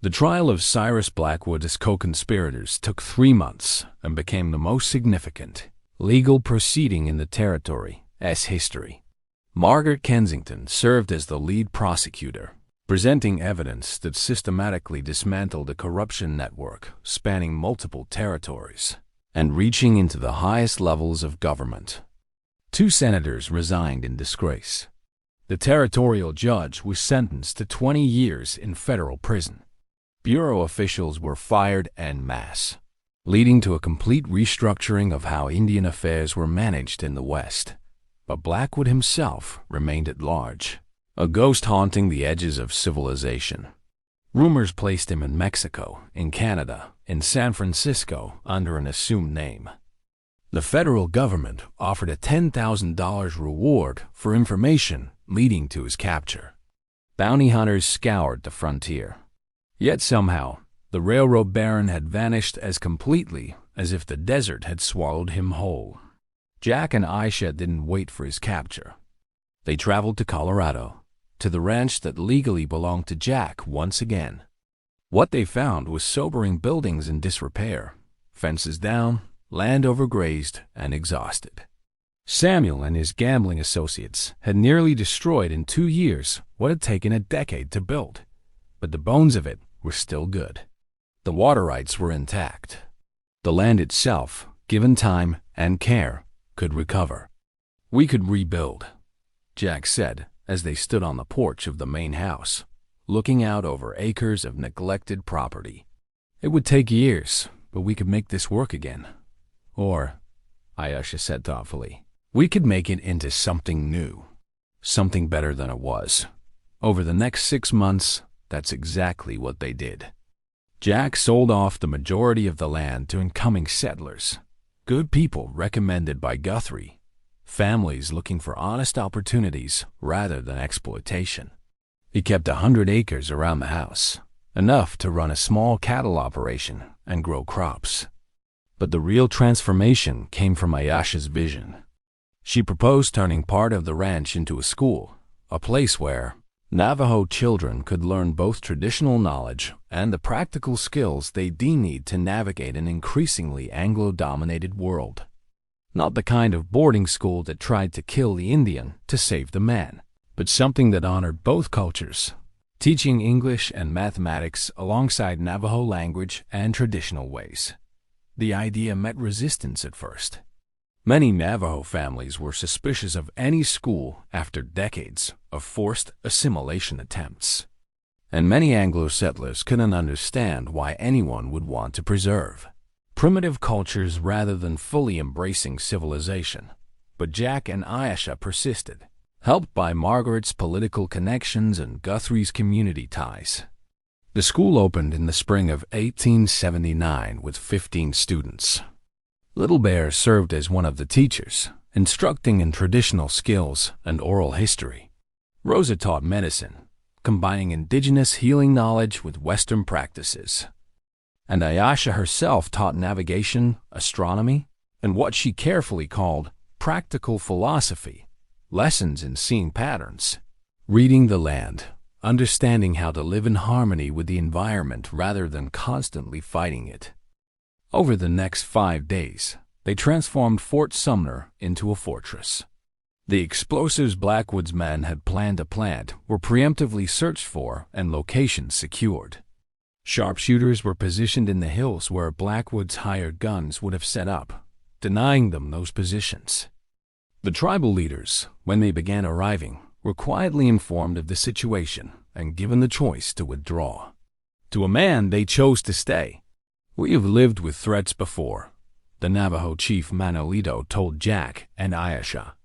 The trial of Cyrus Blackwood's co-conspirators took 3 months and became the most significant legal proceeding in the territory's history. Margaret Kensington served as the lead prosecutor, presenting evidence that systematically dismantled a corruption network spanning multiple territories and reaching into the highest levels of government. 2 senators resigned in disgrace. The territorial judge was sentenced to 20 years in federal prison. Bureau officials were fired en masse, leading to a complete restructuring of how Indian affairs were managed in the West. But Blackwood himself remained at large, a ghost haunting the edges of civilization. Rumors placed him in Mexico, in Canada, in San Francisco under an assumed name. The federal government offered a $10,000 reward for information leading to his capture. Bounty hunters scoured the frontier. Yet somehow, the railroad baron had vanished as completely as if the desert had swallowed him whole. Jack and Ayesha didn't wait for his capture. They traveled to Colorado, to the ranch that legally belonged to Jack once again. What they found was sobering: buildings in disrepair, fences down, land overgrazed and exhausted. Samuel and his gambling associates had nearly destroyed in 2 years what had taken a decade to build, but the bones of it were still good. The water rights were intact. The land itself, given time and care, could recover. "We could rebuild," Jack said as they stood on the porch of the main house, looking out over acres of neglected property. It would take years, but we could make this work again. Or, Ayesha said thoughtfully, we could make it into something new, something better than it was. Over the next 6 months, that's exactly what they did. Jack sold off the majority of the land to incoming settlers, good people recommended by Guthrie, families looking for honest opportunities rather than exploitation. He kept 100 acres around the house, enough to run a small cattle operation and grow crops. But the real transformation came from Ayesha's vision. She proposed turning part of the ranch into a school, a place where Navajo children could learn both traditional knowledge and the practical skills they need to navigate an increasingly Anglo-dominated world. Not the kind of boarding school that tried to kill the Indian to save the man, but something that honored both cultures, teaching English and mathematics alongside Navajo language and traditional ways. The idea met resistance at first. Many Navajo families were suspicious of any school after decades of forced assimilation attempts. And many Anglo settlers couldn't understand why anyone would want to preserve primitive cultures rather than fully embracing civilization. But Jack and Ayesha persisted, helped by Margaret's political connections and Guthrie's community ties. The school opened in the spring of 1879 with 15 students. Little Bear served as one of the teachers, instructing in traditional skills and oral history. Rosa taught medicine, combining indigenous healing knowledge with Western practices. And Ayesha herself taught navigation, astronomy, and what she carefully called practical philosophy, lessons in seeing patterns, reading the land, understanding how to live in harmony with the environment rather than constantly fighting it. Over the next 5 days, they transformed Fort Sumner into a fortress. The explosives Blackwood's men had planned to plant were preemptively searched for and locations secured. Sharpshooters were positioned in the hills where Blackwood's hired guns would have set up, denying them those positions. The tribal leaders, when they began arriving, were quietly informed of the situation and given the choice to withdraw. To a man, they chose to stay. "We have lived with threats before," the Navajo chief Manolito told Jack and Ayesha.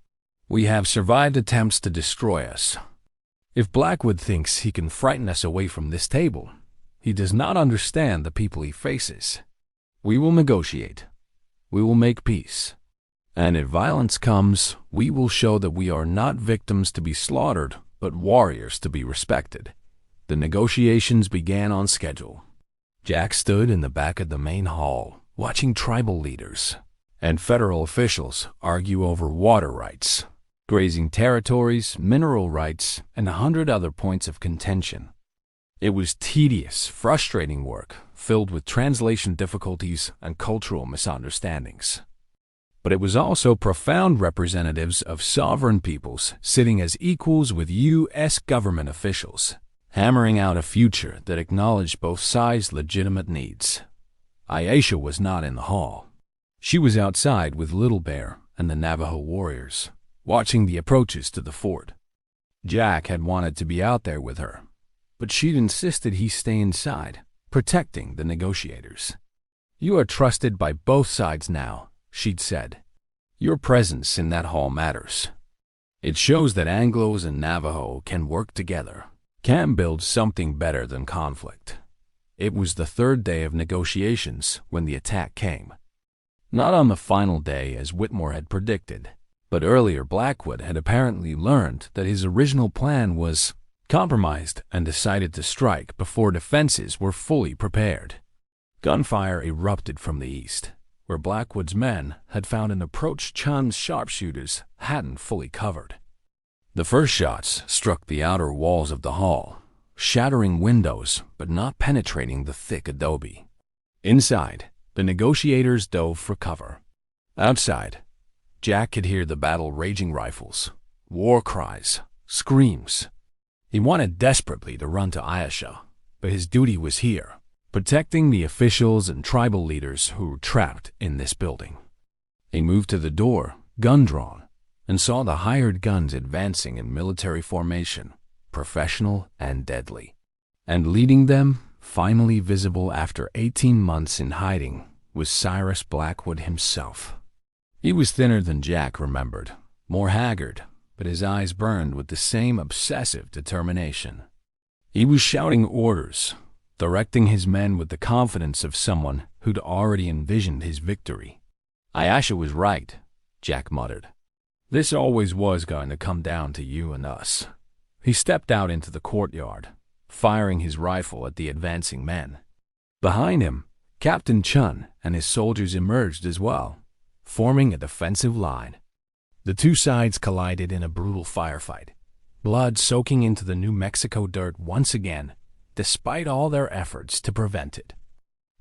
"We have survived attempts to destroy us. If Blackwood thinks he can frighten us away from this table, he does not understand the people he faces. We will negotiate. We will make peace. And if violence comes, we will show that we are not victims to be slaughtered, but warriors to be respected." The negotiations began on schedule. Jack stood in the back of the main hall, watching tribal leaders and federal officials argue over water rights, grazing territories, mineral rights, and 100 other points of contention. It was tedious, frustrating work, filled with translation difficulties and cultural misunderstandings. But it was also profound representatives of sovereign peoples sitting as equals with U.S. government officials, hammering out a future that acknowledged both sides' legitimate needs. Ayesha was not in the hall. She was outside with Little Bear and the Navajo warriors, watching the approaches to the fort. Jack had wanted to be out there with her, but she'd insisted he stay inside, protecting the negotiators. "You are trusted by both sides now," she'd said. "Your presence in that hall matters. It shows that Anglos and Navajo can work together, can build something better than conflict." It was the 3rd day of negotiations when the attack came. Not on the final day as Whitmore had predicted, but earlier Blackwood had apparently learned that his original plan was compromised and decided to strike before defenses were fully prepared. Gunfire erupted from the east, where Blackwood's men had found an approach Chun's sharpshooters hadn't fully covered. The first shots struck the outer walls of the hall, shattering windows but not penetrating the thick adobe. Inside, the negotiators dove for cover. Outside, Jack could hear the battle-raging rifles, war cries, screams. He wanted desperately to run to Ayesha, but his duty was here, protecting the officials and tribal leaders who were trapped in this building. He moved to the door, gun drawn, and saw the hired guns advancing in military formation, professional and deadly. And leading them, finally visible after 18 months in hiding, was Cyrus Blackwood himself. He was thinner than Jack remembered, more haggard, but his eyes burned with the same obsessive determination. He was shouting orders, directing his men with the confidence of someone who'd already envisioned his victory. "Ayesha was right," Jack muttered. "This always was going to come down to you and us." He stepped out into the courtyard, firing his rifle at the advancing men. Behind him, Captain Chun and his soldiers emerged as well, forming a defensive line. The two sides collided in a brutal firefight, blood soaking into the New Mexico dirt once again, despite all their efforts to prevent it.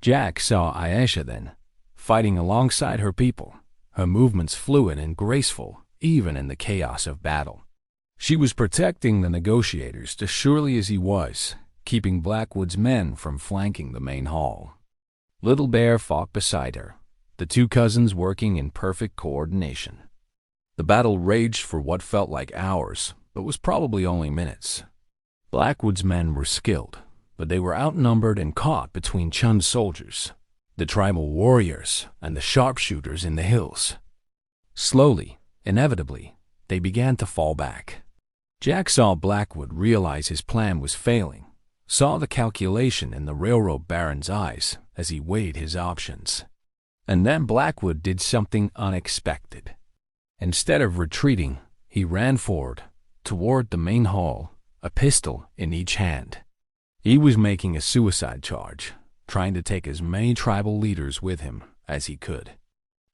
Jack saw Ayesha then, fighting alongside her people, her movements fluid and graceful, even in the chaos of battle. She was protecting the negotiators as surely as he was, keeping Blackwood's men from flanking the main hall. Little Bear fought beside her, the two cousins working in perfect coordination. The battle raged for what felt like hours, but was probably only minutes. Blackwood's men were skilled, but they were outnumbered and caught between Chun's soldiers, the tribal warriors, and the sharpshooters in the hills. Slowly, inevitably, they began to fall back. Jack saw Blackwood realize his plan was failing, saw the calculation in the railroad baron's eyes as he weighed his options. And then Blackwood did something unexpected. Instead of retreating, he ran forward, toward the main hall, a pistol in each hand. He was making a suicide charge, trying to take as many tribal leaders with him as he could.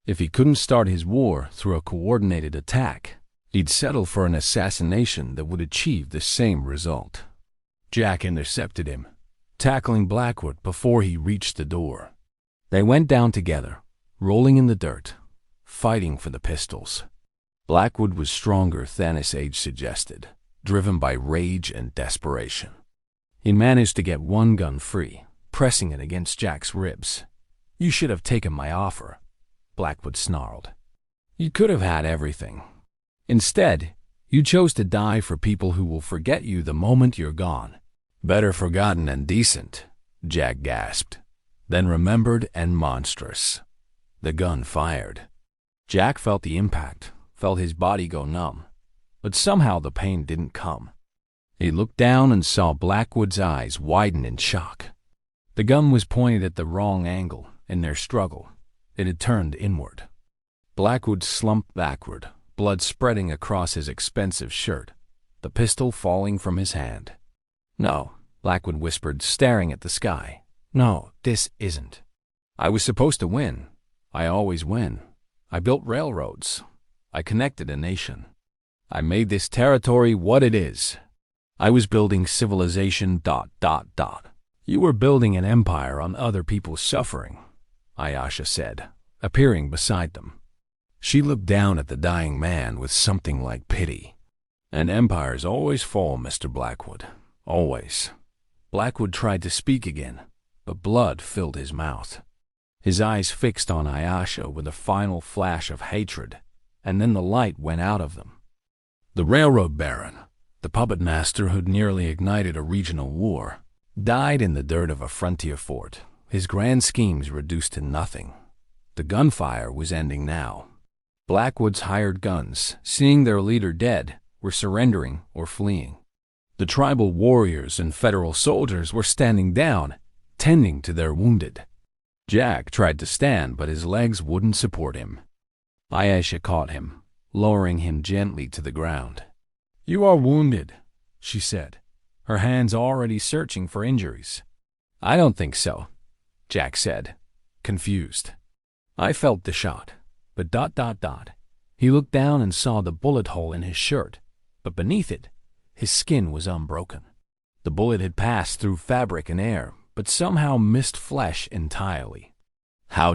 If he couldn't start his war through a coordinated attack, he'd settle for an assassination that would achieve the same result. Jack intercepted him, tackling Blackwood before he reached the door. They went down together, rolling in the dirt, fighting for the pistols. Blackwood was stronger than his age suggested, driven by rage and desperation. He managed to get one gun free, pressing it against Jack's ribs. "You should have taken my offer," Blackwood snarled. "You could have had everything. Instead, you chose to die for people who will forget you the moment you're gone." "Better forgotten and decent," Jack gasped, then remembered and monstrous. The gun fired. Jack felt the impact, felt his body go numb, but somehow the pain didn't come. He looked down and saw Blackwood's eyes widen in shock. The gun was pointed at the wrong angle. In their struggle, it had turned inward. Blackwood slumped backward, blood spreading across his expensive shirt, the pistol falling from his hand. "No," Blackwood whispered, staring at the sky. "No, this isn't. I was supposed to win. I always win. I built railroads. I connected a nation. I made this territory what it is. I was building civilization ... You were building an empire on other people's suffering," Ayesha said, appearing beside them. She looked down at the dying man with something like pity. "And empires always fall, Mr. Blackwood. Always." Blackwood tried to speak again, but blood filled his mouth. His eyes fixed on Ayesha with a final flash of hatred, and then the light went out of them. The railroad baron, the puppet master who'd nearly ignited a regional war, died in the dirt of a frontier fort, his grand schemes reduced to nothing. The gunfire was ending now. Blackwood's hired guns, seeing their leader dead, were surrendering or fleeing. The tribal warriors and federal soldiers were standing down, tending to their wounded. Jack tried to stand, but his legs wouldn't support him. Ayesha caught him, lowering him gently to the ground. "You are wounded," she said, her hands already searching for injuries. "I don't think so," Jack said, confused. "I felt the shot, but ... He looked down and saw the bullet hole in his shirt, but beneath it, his skin was unbroken. The bullet had passed through fabric and air, but somehow missed flesh entirely. "How ...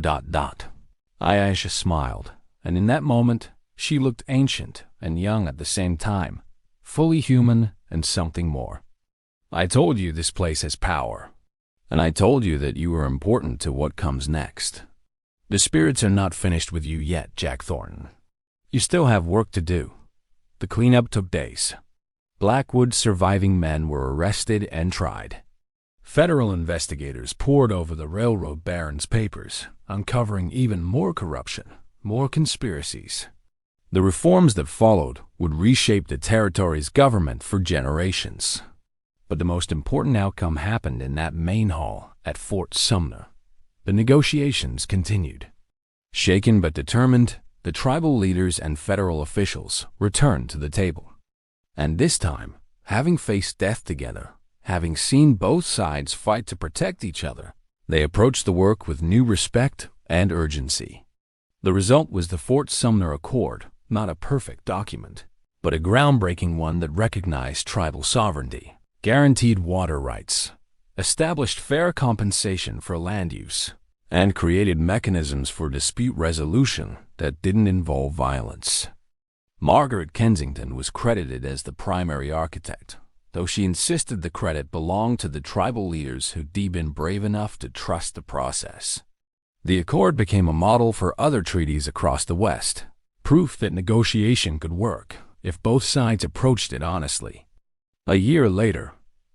Ayesha smiled, and in that moment, she looked ancient and young at the same time, fully human and something more. "I told you this place has power, and I told you that you were important to what comes next. The spirits are not finished with you yet, Jack Thornton. You still have work to do. The cleanup took days. Blackwood's surviving men were arrested and tried. Federal investigators pored over the railroad barons' papers, uncovering even more corruption, more conspiracies. The reforms that followed would reshape the territory's government for generations. But the most important outcome happened in that main hall at Fort Sumner. The negotiations continued. Shaken but determined, the tribal leaders and federal officials returned to the table. And this time, having faced death together, having seen both sides fight to protect each other, they approached the work with new respect and urgency. The result was the Fort Sumner Accord, not a perfect document, but a groundbreaking one that recognized tribal sovereignty, guaranteed water rights, established fair compensation for land use, and created mechanisms for dispute resolution that didn't involve violence. Margaret Kensington was credited as the primary architect, though she insisted the credit belonged to the tribal leaders who'd been brave enough to trust the process. The accord became a model for other treaties across the West, proof that negotiation could work if both sides approached it honestly. A year later,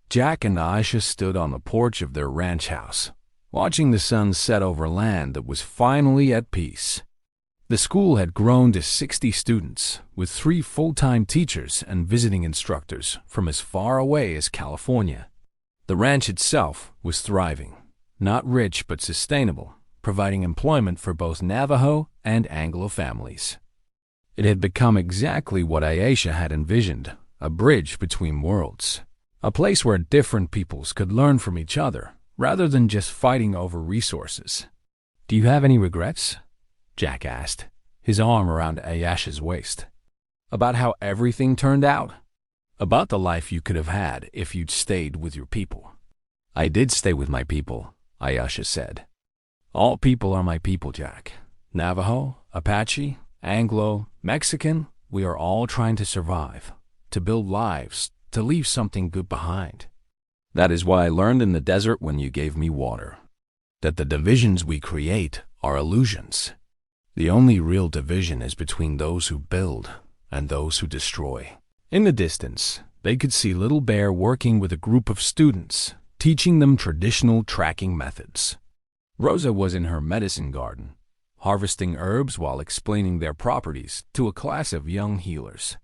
Jack and Aisha stood on the porch of their ranch house, watching the sun set over land that was finally at peace. The school had grown to 60 students, with 3 full-time teachers and visiting instructors from as far away as California. The ranch itself was thriving, not rich but sustainable, providing employment for both Navajo and Anglo families. It had become exactly what Aisha had envisioned, a bridge between worlds, a place where different peoples could learn from each other rather than just fighting over resources. "Do you have any regrets?" Jack asked, his arm around Aisha's waist. "About how everything turned out? About the life you could have had if you'd stayed with your people?" "I did stay with my people," Aisha said. "All people are my people, Jack. Navajo, Apache, Anglo, Mexican, we are all trying to survive, to build lives, to leave something good behind. That is why I learned in the desert when you gave me water, that the divisions we create are illusions. The only real division is between those who build and those who destroy." In the distance, they could see Little Bear working with a group of students, teaching them traditional tracking methods. Rosa was in her medicine garden, harvesting herbs while explaining their properties to a class of young healers.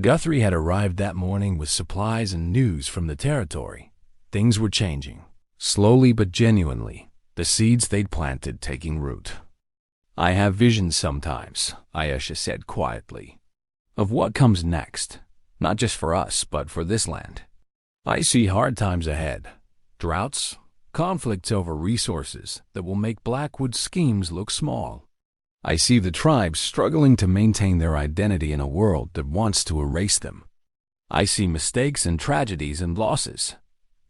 Guthrie had arrived that morning with supplies and news from the territory. Things were changing, slowly but genuinely, the seeds they'd planted taking root. "I have visions sometimes," Aisha said quietly, "of what comes next, not just for us, but for this land. I see hard times ahead, droughts, conflicts over resources that will make Blackwood's schemes look small. I see the tribes struggling to maintain their identity in a world that wants to erase them. I see mistakes and tragedies and losses."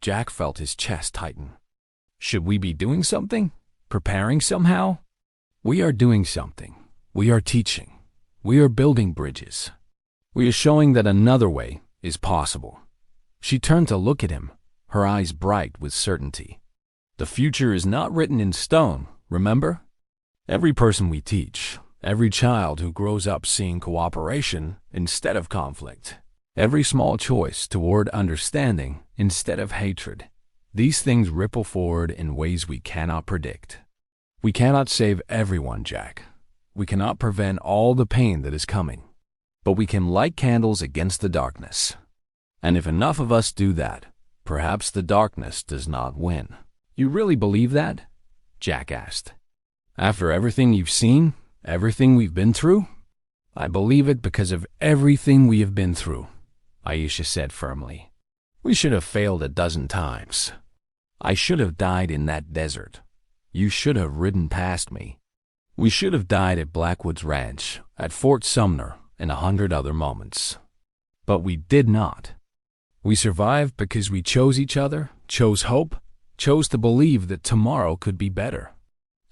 Jack felt his chest tighten. "Should we be doing something? Preparing somehow?" "We are doing something. We are teaching. We are building bridges. We are showing that another way is possible." She turned to look at him, her eyes bright with certainty. "The future is not written in stone, remember? Every person we teach, every child who grows up seeing cooperation instead of conflict, every small choice toward understanding instead of hatred, these things ripple forward in ways we cannot predict. We cannot save everyone, Jack. We cannot prevent all the pain that is coming, but we can light candles against the darkness. And if enough of us do that, perhaps the darkness does not win." "You really believe that?" Jack asked. "After everything you've seen, everything we've been through?" "I believe it because of everything we have been through," Aisha said firmly. "We should have failed a dozen times. I should have died in that desert. You should have ridden past me. We should have died at Blackwood's Ranch, at Fort Sumner, and 100 other moments. But we did not. We survived because we chose each other, chose hope, chose to believe that tomorrow could be better.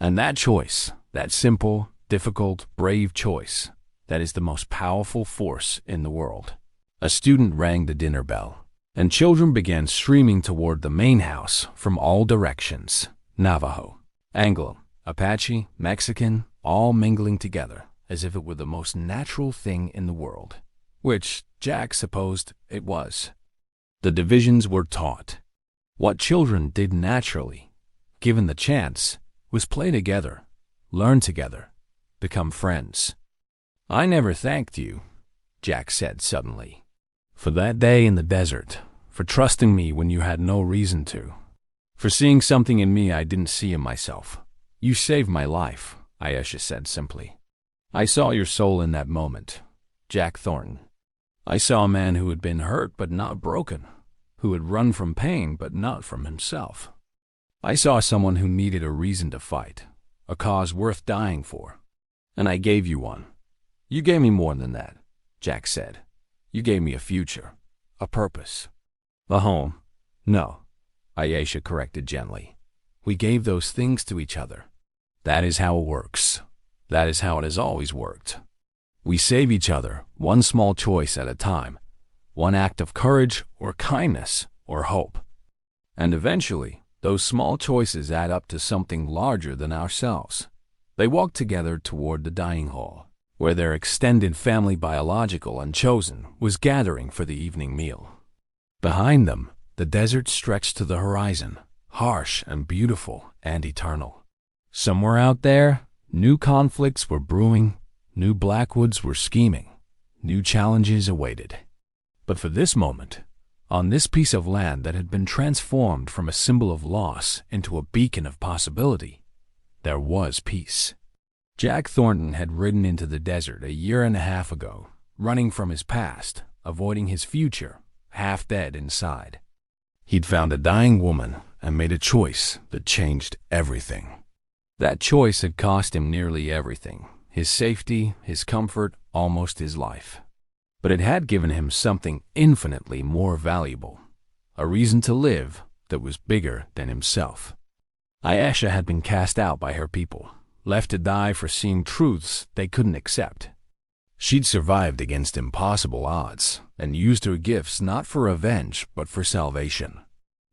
And that choice, that simple, difficult, brave choice, that is the most powerful force in the world." A student rang the dinner bell, and children began streaming toward the main house from all directions. Navajo, Anglo, Apache, Mexican, all mingling together as if it were the most natural thing in the world, which Jack supposed it was. The divisions were taught. What children did naturally, given the chance, was play together, learn together, become friends. "I never thanked you," Jack said suddenly, "for that day in the desert, for trusting me when you had no reason to, for seeing something in me I didn't see in myself. You saved my life," Ayesha said simply. "I saw your soul in that moment, Jack Thornton. I saw a man who had been hurt but not broken, who had run from pain but not from himself. I saw someone who needed a reason to fight, a cause worth dying for. And I gave you one. You gave me more than that," Jack said. "You gave me a future, a purpose, a home." "No," Ayesha corrected gently. "We gave those things to each other. That is how it works. That is how it has always worked. We save each other, one small choice at a time, one act of courage or kindness or hope. And eventually, those small choices add up to something larger than ourselves." They walked together toward the dining hall, where their extended family, biological and chosen, was gathering for the evening meal. Behind them, the desert stretched to the horizon, harsh and beautiful and eternal. Somewhere out there, new conflicts were brewing, new Blackwoods were scheming, new challenges awaited. But for this moment, on this piece of land that had been transformed from a symbol of loss into a beacon of possibility, there was peace. Jack Thornton had ridden into the desert a year and a half ago, running from his past, avoiding his future, half dead inside. He'd found a dying woman and made a choice that changed everything. That choice had cost him nearly everything: his safety, his comfort, almost his life. But it had given him something infinitely more valuable, a reason to live that was bigger than himself. Ayesha had been cast out by her people, left to die for seeing truths they couldn't accept. She'd survived against impossible odds and used her gifts not for revenge but for salvation.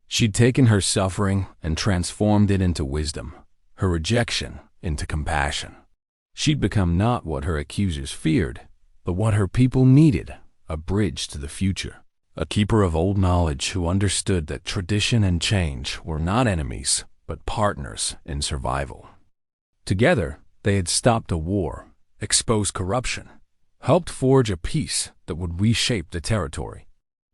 She'd taken her suffering and transformed it into wisdom, her rejection into compassion. She'd become not what her accusers feared, but what her people needed: a bridge to the future, a keeper of old knowledge who understood that tradition and change were not enemies, but partners in survival. Together, they had stopped a war, exposed corruption, helped forge a peace that would reshape the territory.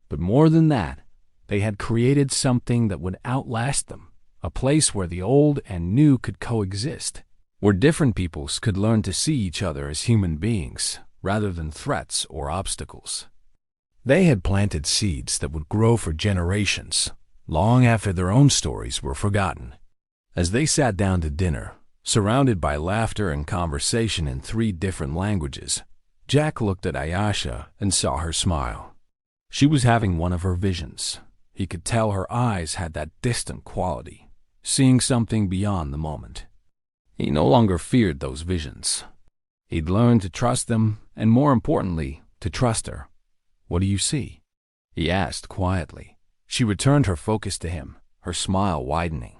But more than that, they had created something that would outlast them, a place where the old and new could coexist, where different peoples could learn to see each other as human beings, rather than threats or obstacles. They had planted seeds that would grow for generations, long after their own stories were forgotten. As they sat down to dinner, surrounded by laughter and conversation in 3 different languages, Jack looked at Ayesha and saw her smile. She was having one of her visions. He could tell her eyes had that distant quality, seeing something beyond the moment. He no longer feared those visions. He'd learned to trust them, and more importantly, to trust her. "What do you see?" he asked quietly. She returned her focus to him, her smile widening.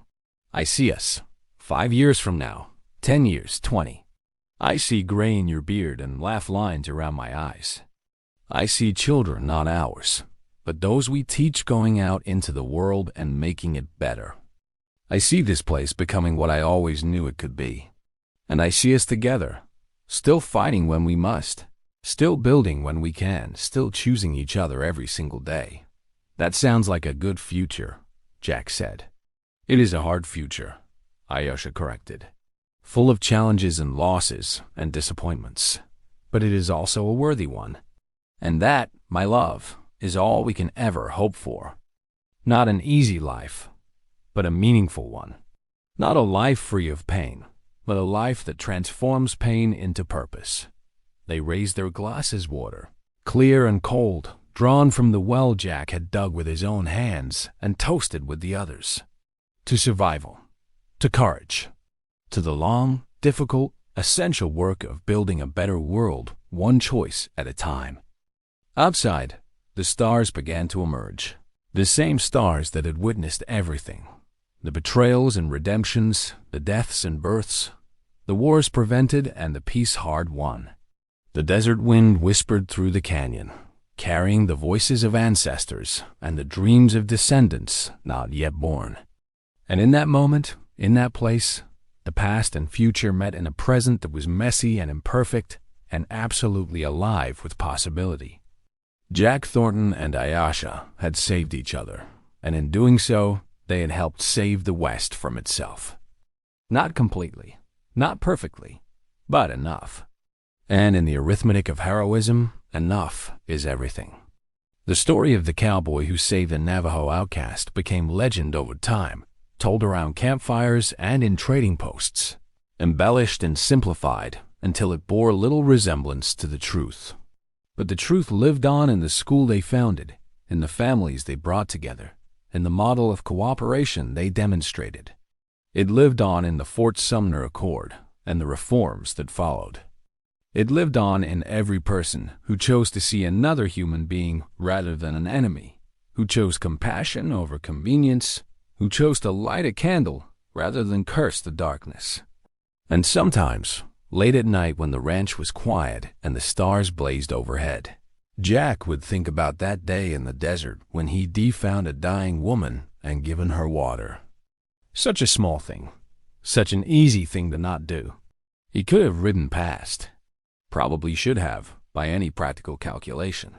"I see us. 5 years from now, 10 years, 20. I see gray in your beard and laugh lines around my eyes. I see children, not ours, but those we teach going out into the world and making it better. I see this place becoming what I always knew it could be. And I see us together, still fighting when we must, still building when we can, still choosing each other every single day." "That sounds like a good future," Jack said. "It is a hard future," Ayesha corrected, "full of challenges and losses and disappointments. But it is also a worthy one. And that, my love, is all we can ever hope for. Not an easy life, but a meaningful one. Not a life free of pain, but a life that transforms pain into purpose." They raised their glasses water, clear and cold, drawn from the well Jack had dug with his own hands and toasted with the others. To survival, to courage, to the long, difficult, essential work of building a better world, one choice at a time. Outside, the stars began to emerge, the same stars that had witnessed everything: the betrayals and redemptions, the deaths and births, the wars prevented and the peace hard won. The desert wind whispered through the canyon, carrying the voices of ancestors and the dreams of descendants not yet born. And in that moment, in that place, the past and future met in a present that was messy and imperfect and absolutely alive with possibility. Jack Thornton and Ayasha had saved each other, and in doing so, they had helped save the West from itself. Not completely, not perfectly, but enough. And in the arithmetic of heroism, enough is everything. The story of the cowboy who saved a Navajo outcast became legend over time, told around campfires and in trading posts, embellished and simplified until it bore little resemblance to the truth. But the truth lived on in the school they founded, in the families they brought together, in the model of cooperation they demonstrated. It lived on in the Fort Sumner Accord and the reforms that followed. It lived on in every person who chose to see another human being rather than an enemy, who chose compassion over convenience, who chose to light a candle rather than curse the darkness. And sometimes, late at night when the ranch was quiet and the stars blazed overhead, Jack would think about that day in the desert when he'd found a dying woman and given her water. Such a small thing, such an easy thing to not do. He could have ridden past. Probably should have, by any practical calculation.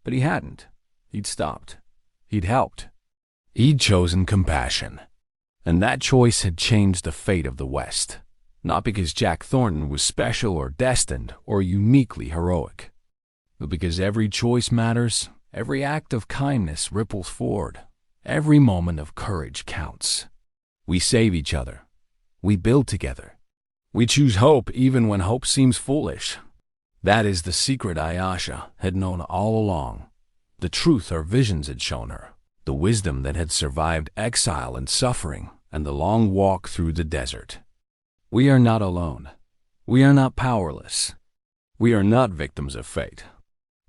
But he hadn't. He'd stopped. He'd helped. He'd chosen compassion. And that choice had changed the fate of the West. Not because Jack Thornton was special or destined or uniquely heroic, but because every choice matters, every act of kindness ripples forward, every moment of courage counts. We save each other. We build together. We choose hope even when hope seems foolish. That is the secret Ayasha had known all along, the truth her visions had shown her, the wisdom that had survived exile and suffering and the long walk through the desert. We are not alone. We are not powerless. We are not victims of fate.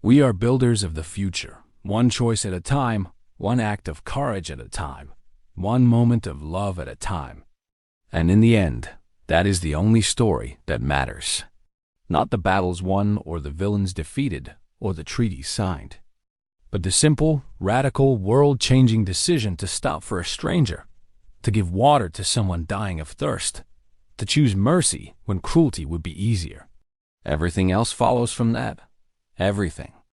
We are builders of the future, one choice at a time, one act of courage at a time, one moment of love at a time. And in the end, that is the only story that matters. Not the battles won or the villains defeated or the treaties signed, but the simple, radical, world-changing decision to stop for a stranger, to give water to someone dying of thirst, to choose mercy when cruelty would be easier. Everything else follows from that. Everything.